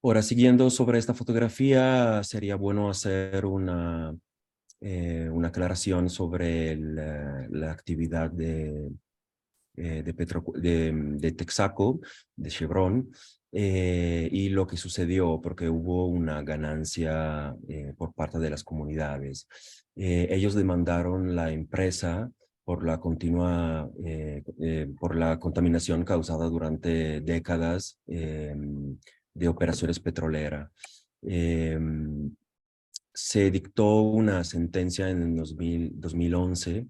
Ahora, siguiendo sobre esta fotografía, sería bueno hacer una aclaración sobre la actividad de Texaco, de Chevron, y lo que sucedió, porque hubo una ganancia por parte de las comunidades. Ellos demandaron la empresa por la por la contaminación causada durante décadas de operaciones petroleras. Se dictó una sentencia en el 2011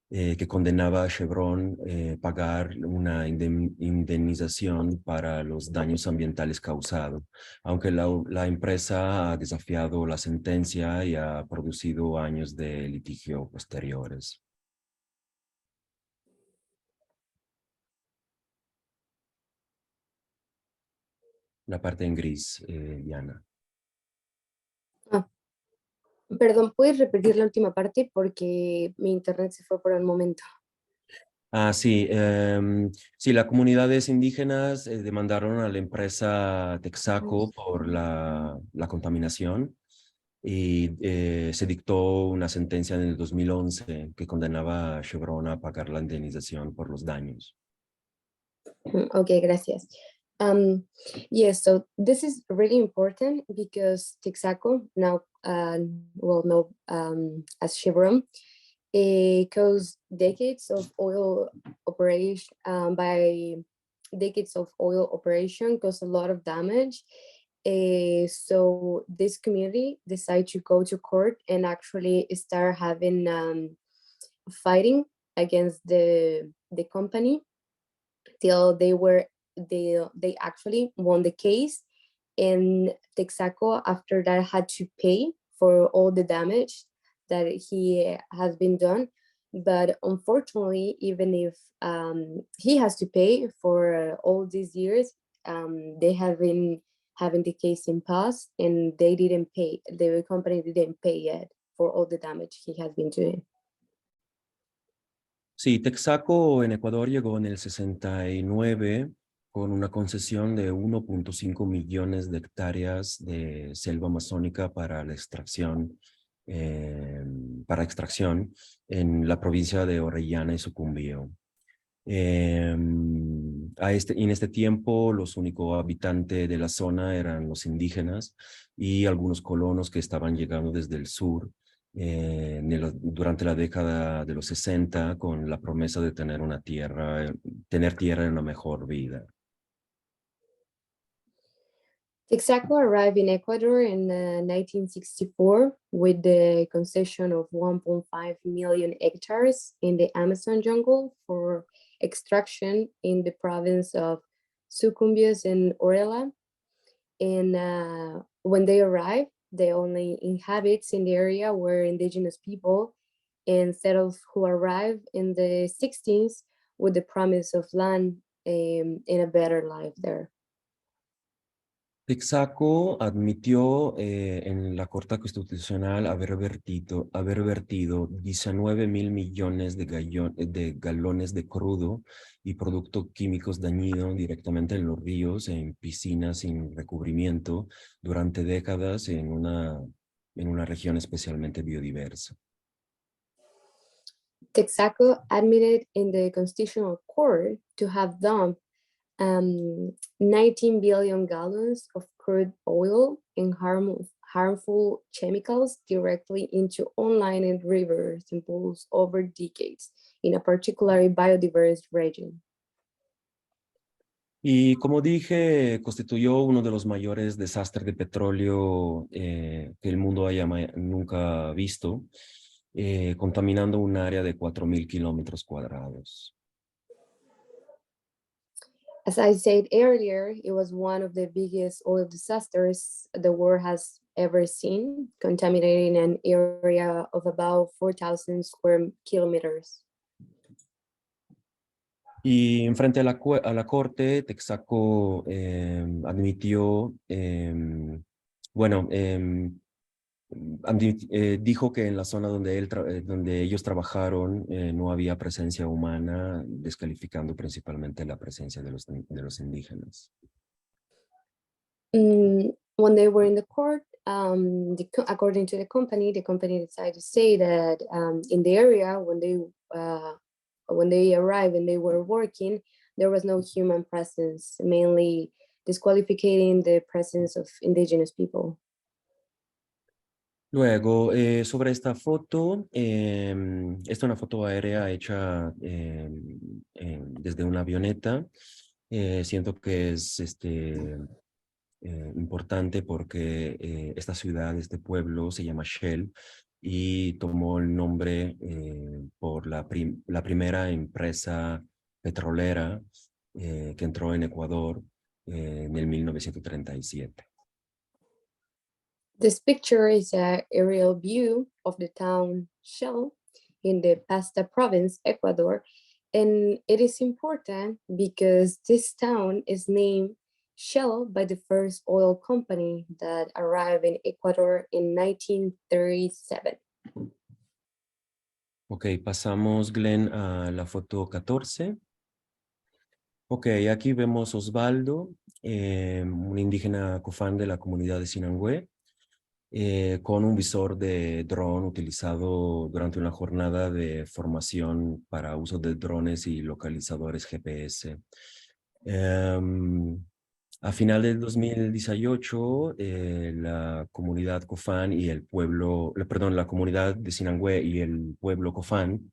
que condenaba a Chevron pagar una indemnización para los daños ambientales causados, aunque la empresa ha desafiado la sentencia y ha producido años de litigio posteriores. La parte en gris, Diana. Perdón, ¿puedes repetir la última parte? Porque mi internet se fue por el momento. Sí, sí, las comunidades indígenas demandaron a la empresa Texaco por la contaminación y se dictó una sentencia en el 2011 que condenaba a Chevron a pagar la indemnización por los daños. Okay, gracias. Yes, so this is really important because Texaco now, as Chevron, caused decades of oil operation caused a lot of damage. So this community decided to go to court and actually start having fighting against the company till they actually won the case, and Texaco after that had to pay for all the damage that he has been done. But unfortunately, even if he has to pay for all these years, they have been having the case in past, and they didn't pay. The company didn't pay yet for all the damage he has been doing. Sí, Texaco en Ecuador llegó en el 69 con una concesión de 1.5 millones de hectáreas de selva amazónica para extracción en la provincia de Orellana y Sucumbío. En este tiempo, los únicos habitantes de la zona eran los indígenas y algunos colonos que estaban llegando desde el sur durante la década de los 60 con la promesa de tener tener tierra y una mejor vida. Texaco arrived in Ecuador in 1964 with the concession of 1.5 million hectares in the Amazon jungle for extraction in the province of Sucumbíos and Orella. And when they arrived, the only inhabitants in the area were indigenous people and settlers who arrived in the 60s with the promise of land and a better life there. Texaco admitió en la Corte Constitucional haber vertido 19.000 millones de galones de crudo y productos químicos dañinos directamente en los ríos, en piscinas sin recubrimiento durante décadas en una región especialmente biodiversa. Texaco admitted in the Constitutional Court to have dumped 19 billion gallons of crude oil and harmful chemicals directly into online rivers and pools over decades in a particularly biodiverse region. Y como dije, constituyó uno de los mayores desastres de petróleo que el mundo haya nunca visto, contaminando un área de 4.000 kilómetros cuadrados. As I said earlier, it was one of the biggest oil disasters the world has ever seen, contaminating an area of about 4,000 square kilometers. Y frente a la corte, Texaco admitió, dijo que en la zona donde ellos trabajaron no había presencia humana, descalificando principalmente la presencia de los indígenas. When they were in the court, according to the company decided to say that in the area when they arrived and they were working, there was no human presence, mainly disqualifying the presence of indigenous people. Luego, sobre esta foto, esta es una foto aérea hecha desde una avioneta. Siento que es importante porque esta ciudad, este pueblo se llama Shell y tomó el nombre por la primera empresa petrolera que entró en Ecuador en el 1937. This picture is an aerial view of the town Shell in the Pasta province, Ecuador, and it is important because this town is named Shell by the first oil company that arrived in Ecuador in 1937. Ok, pasamos, Glenn, a la foto 14. Ok, aquí vemos Osvaldo, un indígena cofán de la comunidad de Sinangüe, con un visor de dron utilizado durante una jornada de formación para uso de drones y localizadores GPS. A final del 2018, la comunidad cofán y la comunidad de Sinangüe y el pueblo cofán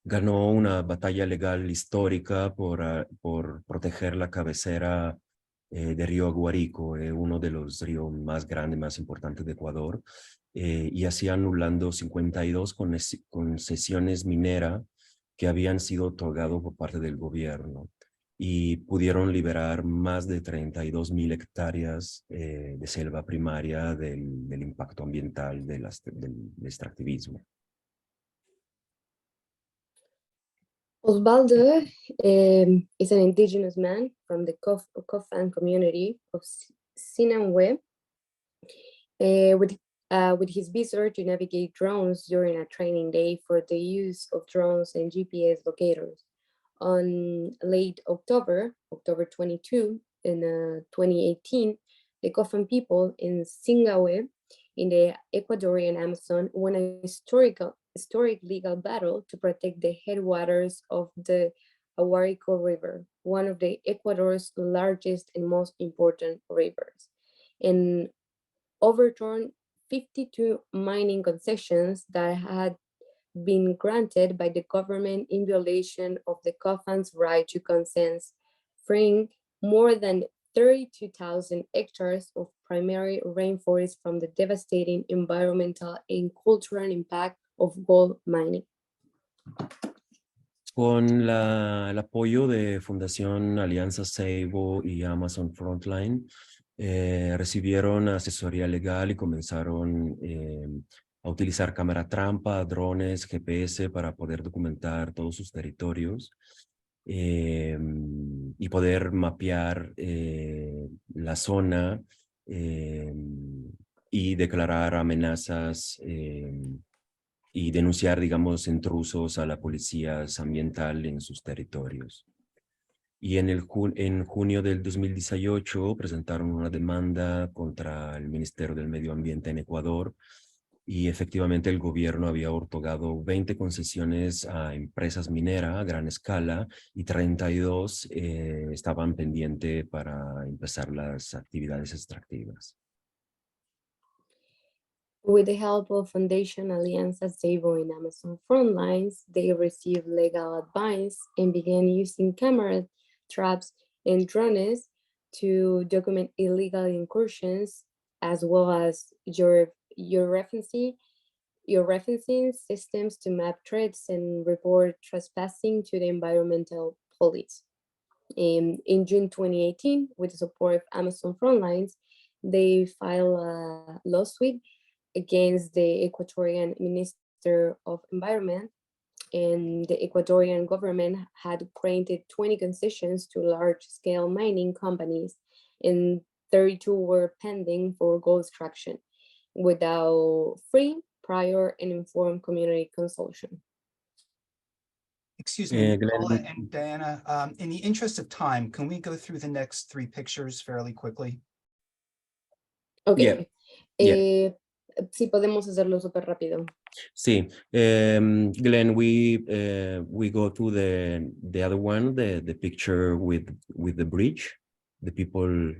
ganó una batalla legal histórica por proteger la cabecera de Río Guarico, uno de los ríos más grandes, más importantes de Ecuador, y así anulando 52 concesiones mineras que habían sido otorgadas por parte del gobierno y pudieron liberar más de 32.000 hectáreas de selva primaria del impacto ambiental del extractivismo. Osvaldo is an indigenous man from the Cofan community of Sinangüe, with with his visitor to navigate drones during a training day for the use of drones and GPS locators. On late October 22, in 2018, the Kofan people in Singawe in the Ecuadorian Amazon won a historic legal battle to protect the headwaters of the Aguarico River, one of the Ecuador's largest and most important rivers, and overturned 52 mining concessions that had been granted by the government in violation of the Kofan's right to consent, freeing more than 32,000 hectares of primary rainforest from the devastating environmental and cultural impact of gold mining. Con el apoyo de Fundación Alianza Seibo y Amazon Frontline, recibieron asesoría legal y comenzaron a utilizar cámara trampa, drones, GPS para poder documentar todos sus territorios y poder mapear la zona y declarar amenazas y denunciar, digamos, intrusos a la policía ambiental en sus territorios. Y en junio del 2018 presentaron una demanda contra el Ministerio del Medio Ambiente en Ecuador y efectivamente el gobierno había otorgado 20 concesiones a empresas mineras a gran escala y 32 estaban pendientes para empezar las actividades extractivas. With the help of Foundation Alianza Seibo and Amazon Frontlines, they received legal advice and began using camera traps and drones to document illegal incursions, as well as your referencing systems to map threats and report trespassing to the environmental police. In June 2018, with the support of Amazon Frontlines, they filed a lawsuit against the Ecuadorian Minister of Environment, and the Ecuadorian government had granted 20 concessions to large-scale mining companies, and 32 were pending for gold extraction without free, prior, and informed community consultation. Excuse me, Nicola Glenn. and Diana, in the interest of time, can we go through the next 3 pictures fairly quickly? Okay. Yeah. Sí, podemos hacerlo súper rápido. Sí, Glenn, we go to the other one, the picture with the bridge, the people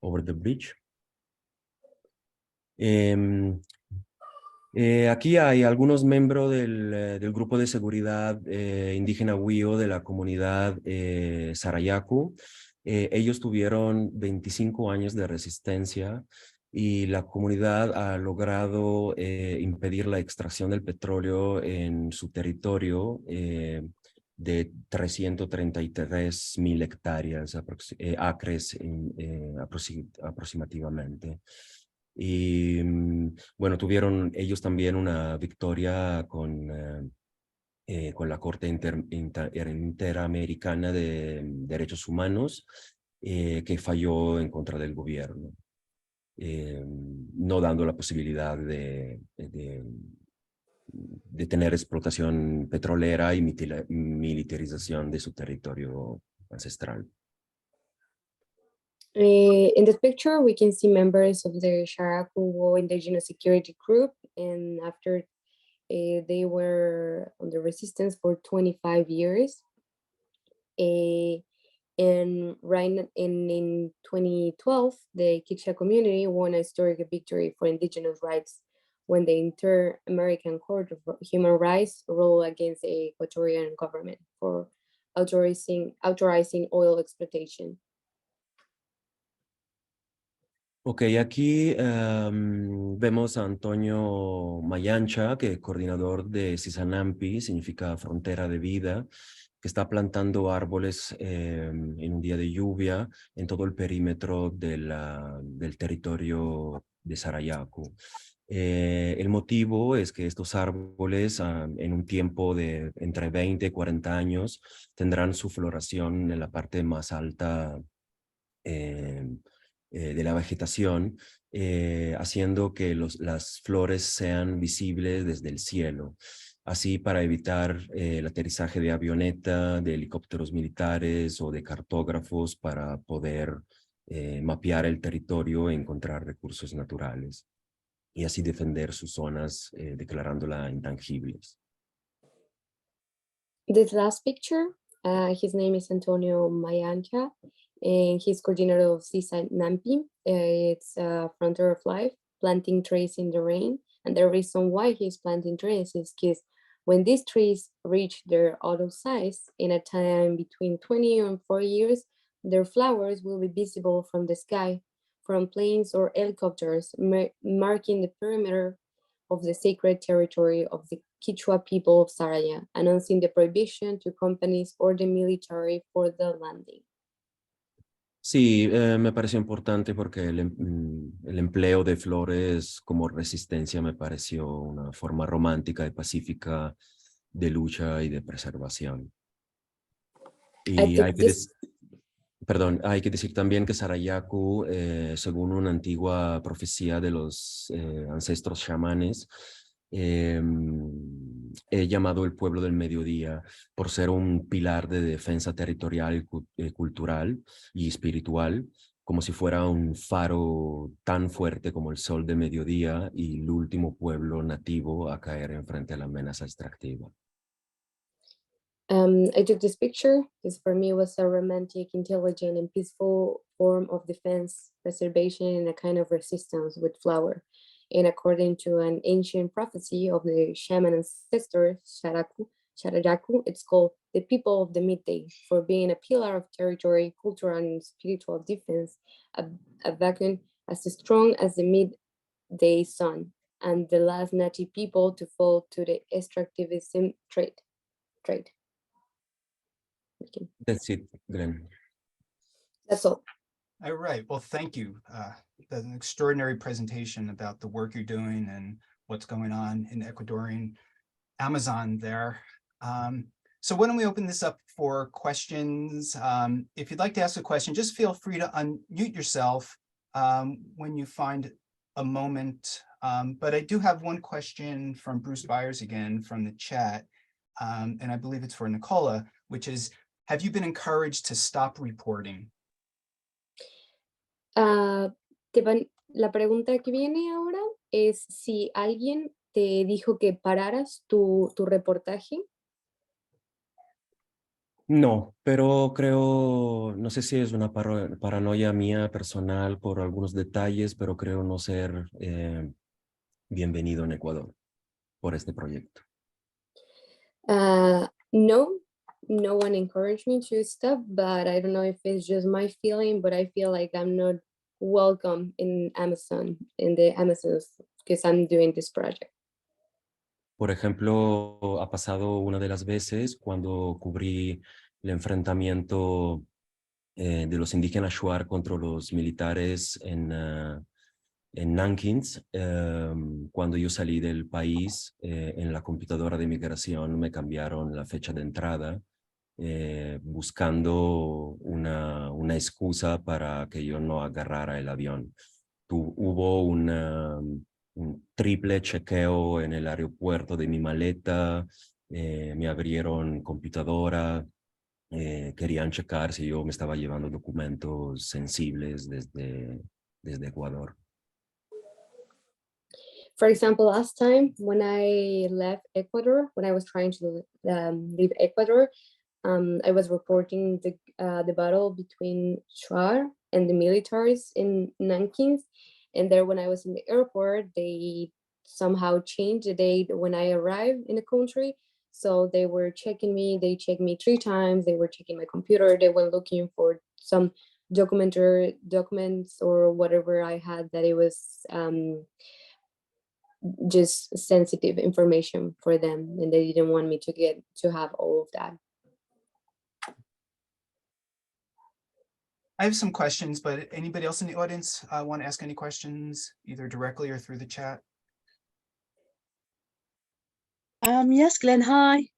over the bridge. Aquí hay algunos miembros del grupo de seguridad indígena Huío de la comunidad Sarayaku. Ellos tuvieron 25 años de resistencia y la comunidad ha logrado impedir la extracción del petróleo en su territorio de 333,000 hectáreas, acres aproximadamente. Y bueno, tuvieron ellos también una victoria con la Corte Interamericana de Derechos Humanos que falló en contra del gobierno, no dando la posibilidad de tener explotación petrolera y militarización de su territorio ancestral. In this picture, we can see members of the Sharakuwo Indigenous Security Group, and after they were on the resistance for 25 years. And in 2012, the Kiksha community won a historic victory for indigenous rights when the Inter-American Court of Human Rights ruled against the Ecuadorian government for authorizing oil exploitation. Ok, aquí vemos a Antonio Mayancha, que es coordinador de Sisanampi, significa frontera de vida, que está plantando árboles en un día de lluvia en todo el perímetro del territorio de Sarayaku. El motivo es que estos árboles en un tiempo de entre 20 y 40 años tendrán su floración en la parte más alta de la vegetación, haciendo que las flores sean visibles desde el cielo, así para evitar el aterrizaje de avioneta, de helicópteros militares o de cartógrafos para poder mapear el territorio e encontrar recursos naturales y así defender sus zonas declarándolas intangibles. This last picture, his name is Antonio Mayancha, and he's coordinator of Seaside Nampi. It's a frontier of life, planting trees in the rain. And the reason why he's planting trees is because when these trees reach their adult size in a time between 20 and 40 years, their flowers will be visible from the sky, from planes or helicopters, marking the perimeter of the sacred territory of the Quechua people of Saraya, announcing the prohibition to companies or the military for the landing. Sí, me pareció importante porque el empleo de flores como resistencia me pareció una forma romántica y pacífica de lucha y de preservación. Y hay que decir también que Sarayaku, según una antigua profecía de los ancestros chamanes, he llamado el pueblo del mediodía por ser un pilar de defensa territorial, cultural y espiritual, como si fuera un faro tan fuerte como el sol de mediodía y el último pueblo nativo a caer en frente a la amenaza extractiva. I took this picture because for me it was a romantic, intelligent, and peaceful form of defense, preservation, and a kind of resistance with flower. And according to an ancient prophecy of the shaman ancestor, Sharayaku, it's called the people of the midday for being a pillar of territory, cultural, and spiritual defense, a beacon as strong as the midday sun, and the last native people to fall to the extractivism trade. Okay. That's it, Glenn. That's all. All right, well, thank you. That's an extraordinary presentation about the work you're doing and what's going on in Ecuadorian Amazon there. So why don't we open this up for questions? If you'd like to ask a question, just feel free to unmute yourself when you find a moment. But I do have one question from Bruce Byers again from the chat, and I believe it's for Nicola, which is, have you been encouraged to stop reporting? La pregunta que viene ahora es si alguien te dijo que pararas tu reportaje. No, pero creo, no sé si es una paranoia mía personal por algunos detalles, pero creo no ser bienvenido en Ecuador por este proyecto. No one encouraged me to stop, but I don't know if it's just my feeling, but I feel like I'm not welcome in the Amazons, because I'm doing this project. Por ejemplo, ha pasado una de las veces cuando cubrí el enfrentamiento de los indígenas Shuar contra los militares en Nanking. Cuando yo salí del país, en la computadora de migración me cambiaron la fecha de entrada, buscando una excusa para que yo no agarrara el avión. Hubo un triple chequeo en el aeropuerto de mi maleta, me abrieron computadora, querían checar si yo me estaba llevando documentos sensibles desde Ecuador. For example, last time when I left Ecuador, when I was trying to leave Ecuador, I was reporting the battle between Shuar and the militaries in Nanking. And there, when I was in the airport, they somehow changed the date when I arrived in the country. So they were checking me. They checked me 3 times. They were checking my computer. They were looking for some documents or whatever I had that it was just sensitive information for them, and they didn't want me to have all of that. I have some questions, but anybody else in the audience want to ask any questions, either directly or through the chat? Yes, Glenn, hi.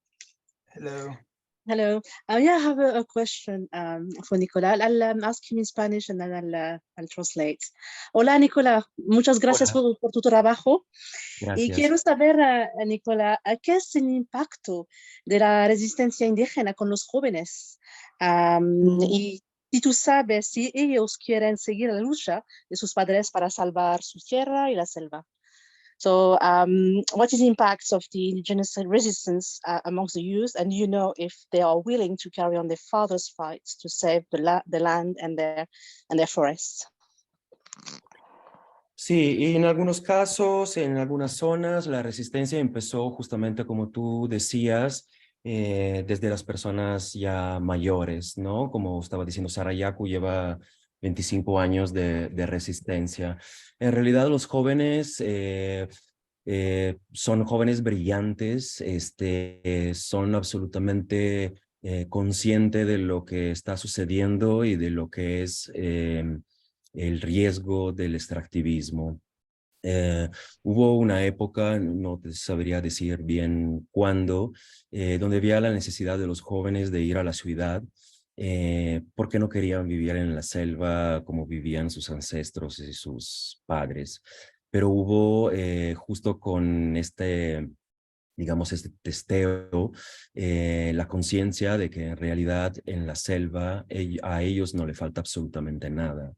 Hello. Hello. Yeah, I have a question for Nicola. I'll ask him in Spanish and then I'll translate. Hola, Nicola. Muchas gracias por tu trabajo. Y Gracias. quiero saber, Nicola, ¿qué es el impacto de la resistencia indígena con los jóvenes? Y si tú sabes si ellos quieren seguir la lucha de sus padres para salvar su tierra y la selva. So what is the impact of the indigenous resistance amongst the youth? And you know if they are willing to carry on their father's fights to save the land and their forests. Sí, y en algunos casos, en algunas zonas, la resistencia empezó justamente como tú decías, desde las personas ya mayores, ¿no? Como estaba diciendo, Sarayaku lleva 25 años de resistencia. En realidad los jóvenes son jóvenes brillantes, son absolutamente conscientes de lo que está sucediendo y de lo que es el riesgo del extractivismo. Hubo una época, no te sabría decir bien cuándo, donde había la necesidad de los jóvenes de ir a la ciudad porque no querían vivir en la selva como vivían sus ancestros y sus padres. Pero hubo justo con digamos, este testeo, la conciencia de que en realidad en la selva a ellos no le falta absolutamente nada.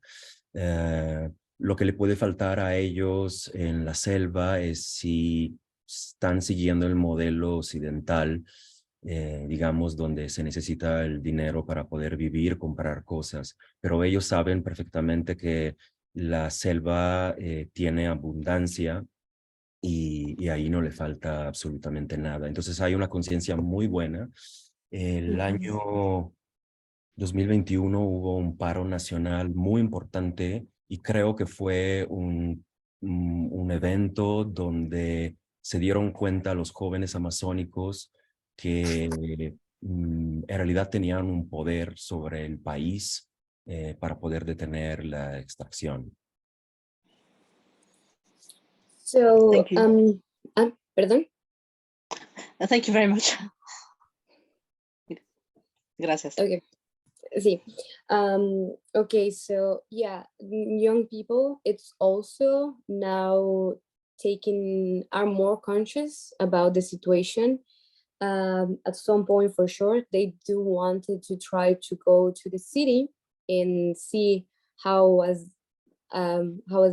Lo que le puede faltar a ellos en la selva es si están siguiendo el modelo occidental, digamos, donde se necesita el dinero para poder vivir, comprar cosas, pero ellos saben perfectamente que la selva tiene abundancia y ahí no le falta absolutamente nada. Entonces hay una conciencia muy buena. El año 2021 hubo un paro nacional muy importante y creo que fue un evento donde se dieron cuenta los jóvenes amazónicos que en realidad tenían un poder sobre el país para poder detener la extracción. So, Thank you. perdón. Thank you very much. Gracias. Okay. Sí. Okay, so yeah, young people, it's also now are more conscious about the situation. At some point, for sure, they do wanted to try to go to the city and see how was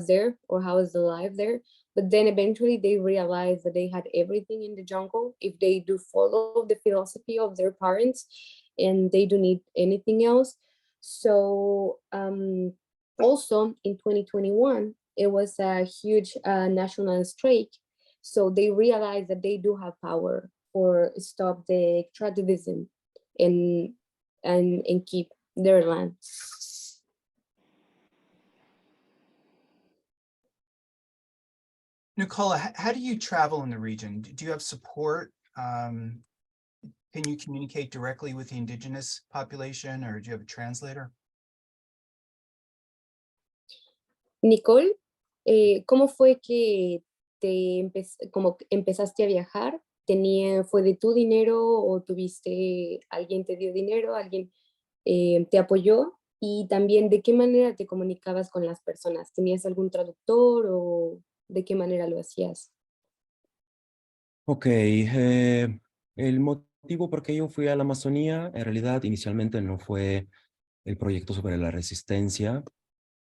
there or how is the life there. But then eventually they realized that they had everything in the jungle if they do follow the philosophy of their parents, and they don't need anything else. So also in 2021, it was a huge national strike. So they realized that they do have power for stop the extractivism and keep their land. Nicola, how do you travel in the region? Do you have support? Can you communicate directly with the indigenous population, or do you have a translator? Nicole, ¿cómo fue que como empezaste a viajar? ¿Fue de tu dinero o alguien te dio dinero, alguien te apoyó? Y también, ¿de qué manera te comunicabas con las personas? ¿Tenías algún traductor o de qué manera lo hacías? Ok, el motivo por qué yo fui a la Amazonía, en realidad inicialmente no fue el proyecto sobre la resistencia.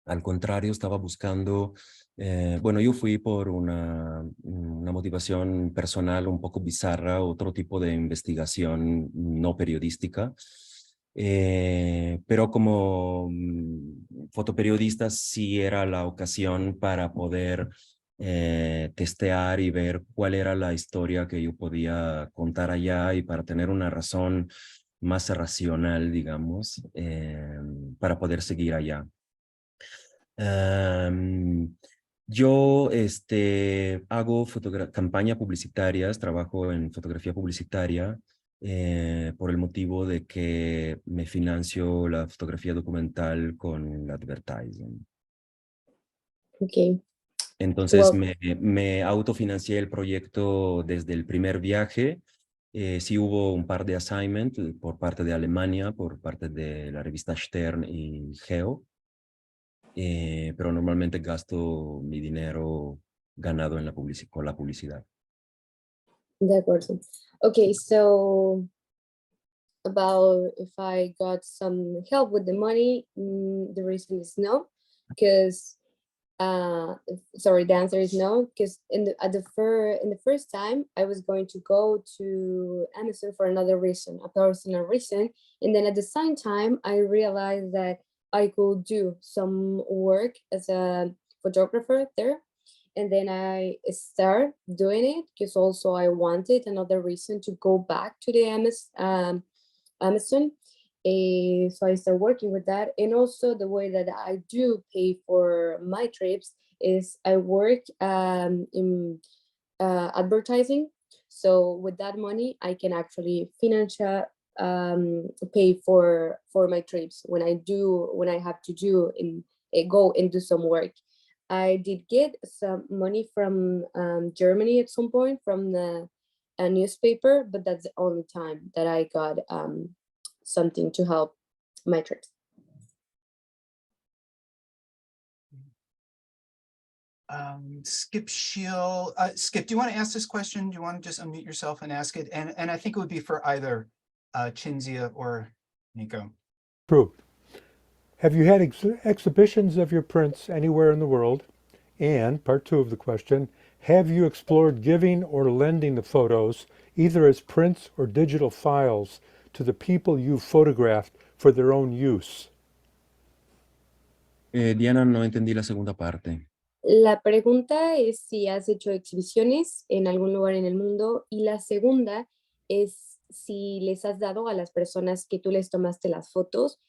Al contrario, estaba buscando, bueno, yo fui por una motivación personal un poco bizarra, otro tipo de investigación no periodística. Pero como fotoperiodista sí era la ocasión para poder testear y ver cuál era la historia que yo podía contar allá y para tener una razón más racional, digamos, para poder seguir allá. Yo hago campañas publicitarias, trabajo en fotografía publicitaria por el motivo de que me financio la fotografía documental con el advertising. Okay. Entonces Well, me autofinancié el proyecto desde el primer viaje Sí hubo un par de assignments por parte de Alemania, por parte de la revista Stern y Geo, pero normalmente gasto mi dinero ganado en la con la publicidad. De acuerdo. Okay, so about if I got some help with the money, the reason is no, because sorry, the answer is no, because in the first time I was going to go to Amazon for another reason, a personal reason, and then at the same time I realized that I could do some work as a photographer there, and then I start doing it because also I wanted another reason to go back to the Amazon. So I started working with that. And also the way that I do pay for my trips is I work in advertising. So with that money, I can actually financially pay for my trips when I have to go and do some work. I did get some money from Germany at some point from a newspaper, but that's the only time that I got something to help my trips. Skip Shield, Skip, do you want to ask this question? Do you want to just unmute yourself and ask it? And I think it would be for either Cinzia or Nico. Approved. Have you had exhibitions of your prints anywhere in the world? And part two of the question, have you explored giving or lending the photos, either as prints or digital files, to the people you photographed for their own use? Diana, no entendí la segunda parte. La pregunta es si has hecho exhibiciones en algún lugar en el mundo, y la segunda es si les has dado a las personas que tú les tomaste las fotos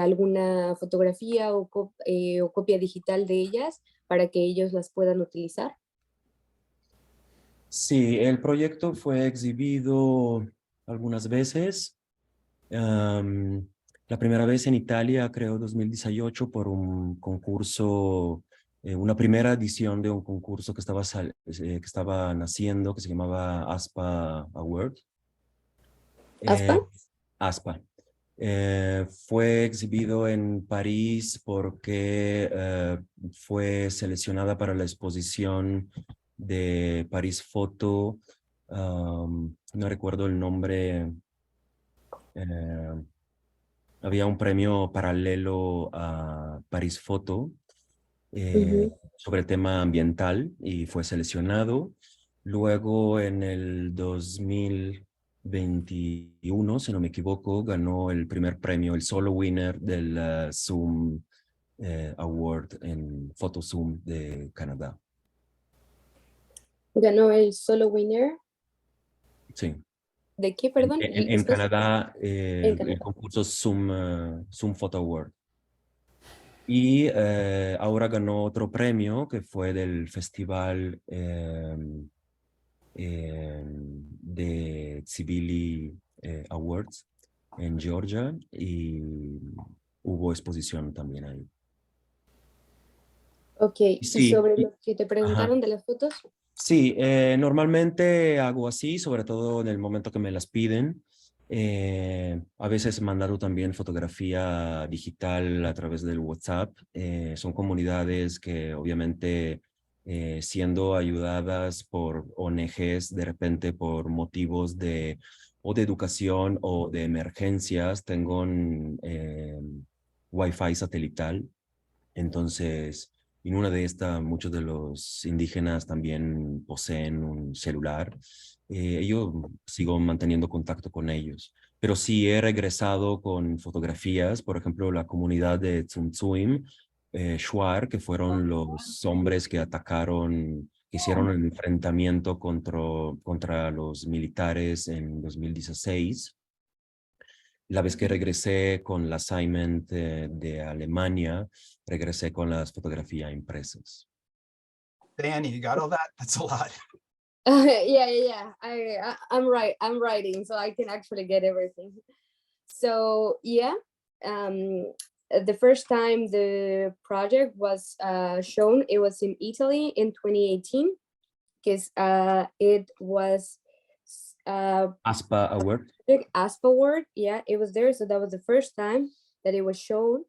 alguna fotografía o copia digital de ellas para que ellos las puedan utilizar. Sí, el proyecto fue exhibido algunas veces. La primera vez en Italia, creo 2018, por un concurso, una primera edición de un concurso que estaba naciendo, que se llamaba ASPA Award. ¿Aspa? ASPA. Fue exhibido en París porque fue seleccionada para la exposición de París Photo. No recuerdo el nombre. Había un premio paralelo a París Photo sobre el tema ambiental y fue seleccionado. Luego en el 2021, si no me equivoco, ganó el primer premio, el solo winner del Zoom Award en Photo Zoom de Canadá. Ganó el solo winner. Sí. ¿De qué, perdón? En Canadá, en Canadá, el concurso Zoom Photo Award. Y ahora ganó otro premio que fue del festival de Civili Awards en Georgia, y hubo exposición también ahí. Ok, ¿y Sí, sobre lo que te preguntaron ajá. de las fotos? Sí, normalmente hago así, sobre todo en el momento que me las piden. A veces he mandado también fotografía digital a través del WhatsApp. Son comunidades que obviamente siendo ayudadas por ONGs, de repente por motivos o de educación o de emergencias, tengo un Wi-Fi satelital. Entonces, en una de estas, muchos de los indígenas también poseen un celular. Yo sigo manteniendo contacto con ellos, pero sí he regresado con fotografías, por ejemplo, la comunidad de Tsuntsuim, Shuar, que fueron los hombres que atacaron, que hicieron el enfrentamiento contra los militares en 2016. La vez que regresé con la assignment de Alemania, regresé con las fotografías impresas. Danny, you got all that? That's a lot. Yeah. I'm writing, so I can actually get everything. So yeah, the first time the project was shown, it was in Italy in 2018, because it was ASPA Award. ASPA Award. Yeah, it was there. So that was the first time that it was shown.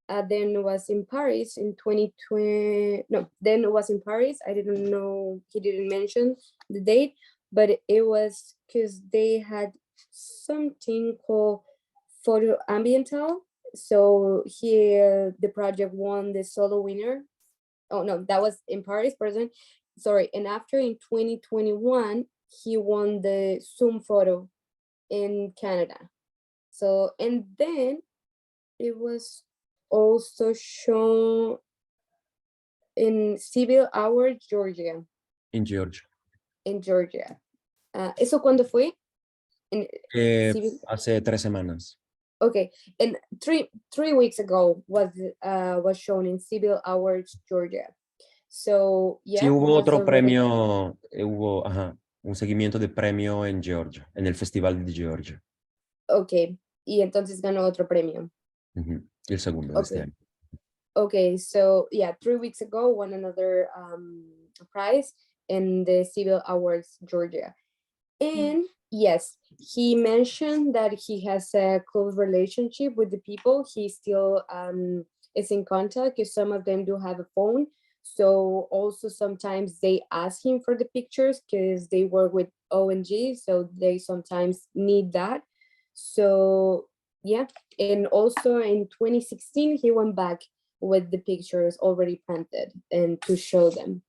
Then it was in Paris in 2020. No, then it was in Paris. I didn't know, he didn't mention the date, but it was because they had something called photo ambiental. So here the project won the solo winner. Oh no, that was in Paris, present. Sorry, and after in 2021, he won the Zoom photo in Canada. So, and then it was also shown in Civil Hour, Georgia. In Georgia. In Georgia. ¿Eso cuándo fue? In Civil... Hace 3 semanas. Okay, and three weeks ago was shown in Civil Hours, Georgia. So yeah. Sí, hubo otro premio, hubo un seguimiento de premio en Georgia, en el Festival de Georgia. Okay, y entonces ganó otro premio. El segundo de este año. Okay, so yeah, 3 weeks ago won another prize in the Civil Awards, Georgia. And yes, he mentioned that he has a close relationship with the people. He still is in contact because some of them do have a phone. So also sometimes they ask him for the pictures because they work with ONG, so they sometimes need that. So yeah, and also in 2016, he went back with the pictures already printed and to show them.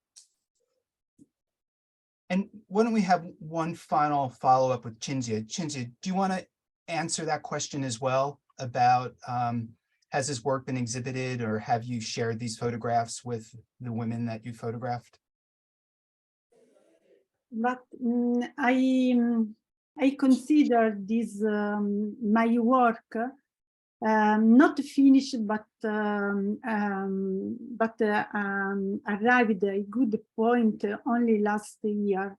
And why don't we have one final follow-up with Cinzia? Cinzia, do you want to answer that question as well about has this work been exhibited, or have you shared these photographs with the women that you photographed? But I consider this my work not finished, but arrived at a good point only last year.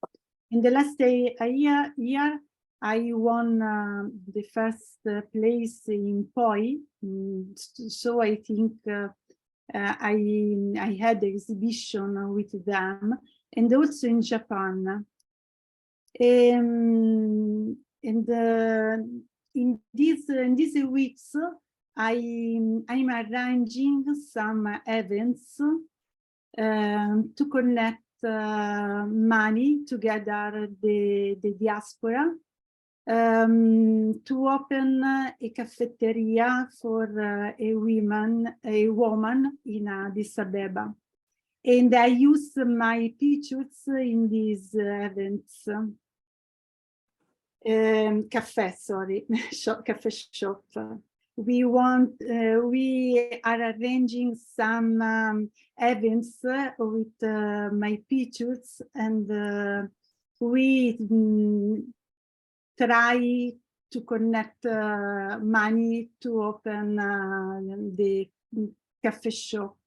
In the last year, I won the first place in POI, so I think I had exhibition with them, and also in Japan. And in these weeks, I'm arranging some events to connect money together the diaspora, to open a cafeteria for a woman in Addis Ababa. And I use my pictures in these events. Cafe shop. We are arranging some events with my pictures, and we try to connect money to open the cafe shop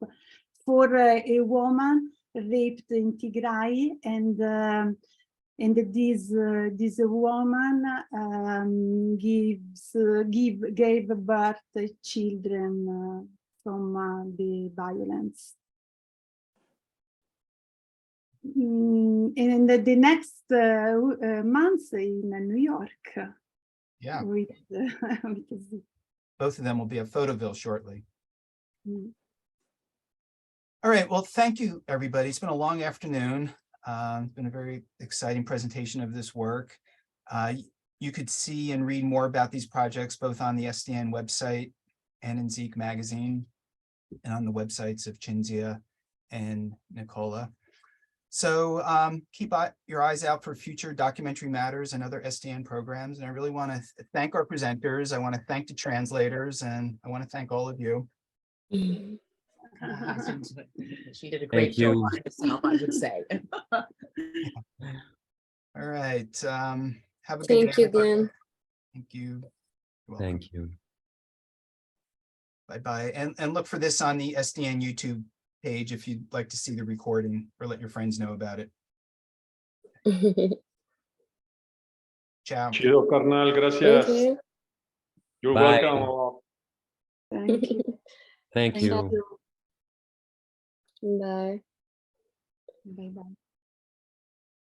for a woman raped in Tigray, and this woman gave birth to children from the violence. In the next months in New York. Yeah. With both of them will be at Photoville shortly. All right, well, thank you, everybody. It's been a long afternoon. It's been a very exciting presentation of this work. You could see and read more about these projects both on the SDN website and in ZEKE magazine, and on the websites of Cinzia and Nicola. So keep your eyes out for future documentary matters and other SDN programs. And I really want to thank our presenters. I want to thank the translators, and I want to thank all of you. She did a great job by herself, I would say. All right. Have a good Thank day. you, Glenn. Thank you. Thank you. Bye-bye. And look for this on the SDN YouTube page if you'd like to see the recording, or let your friends know about it. Ciao. Chido, carnal. Gracias. Thank you. You're Bye. welcome. Thank you. Thank you. Bye. Bye bye.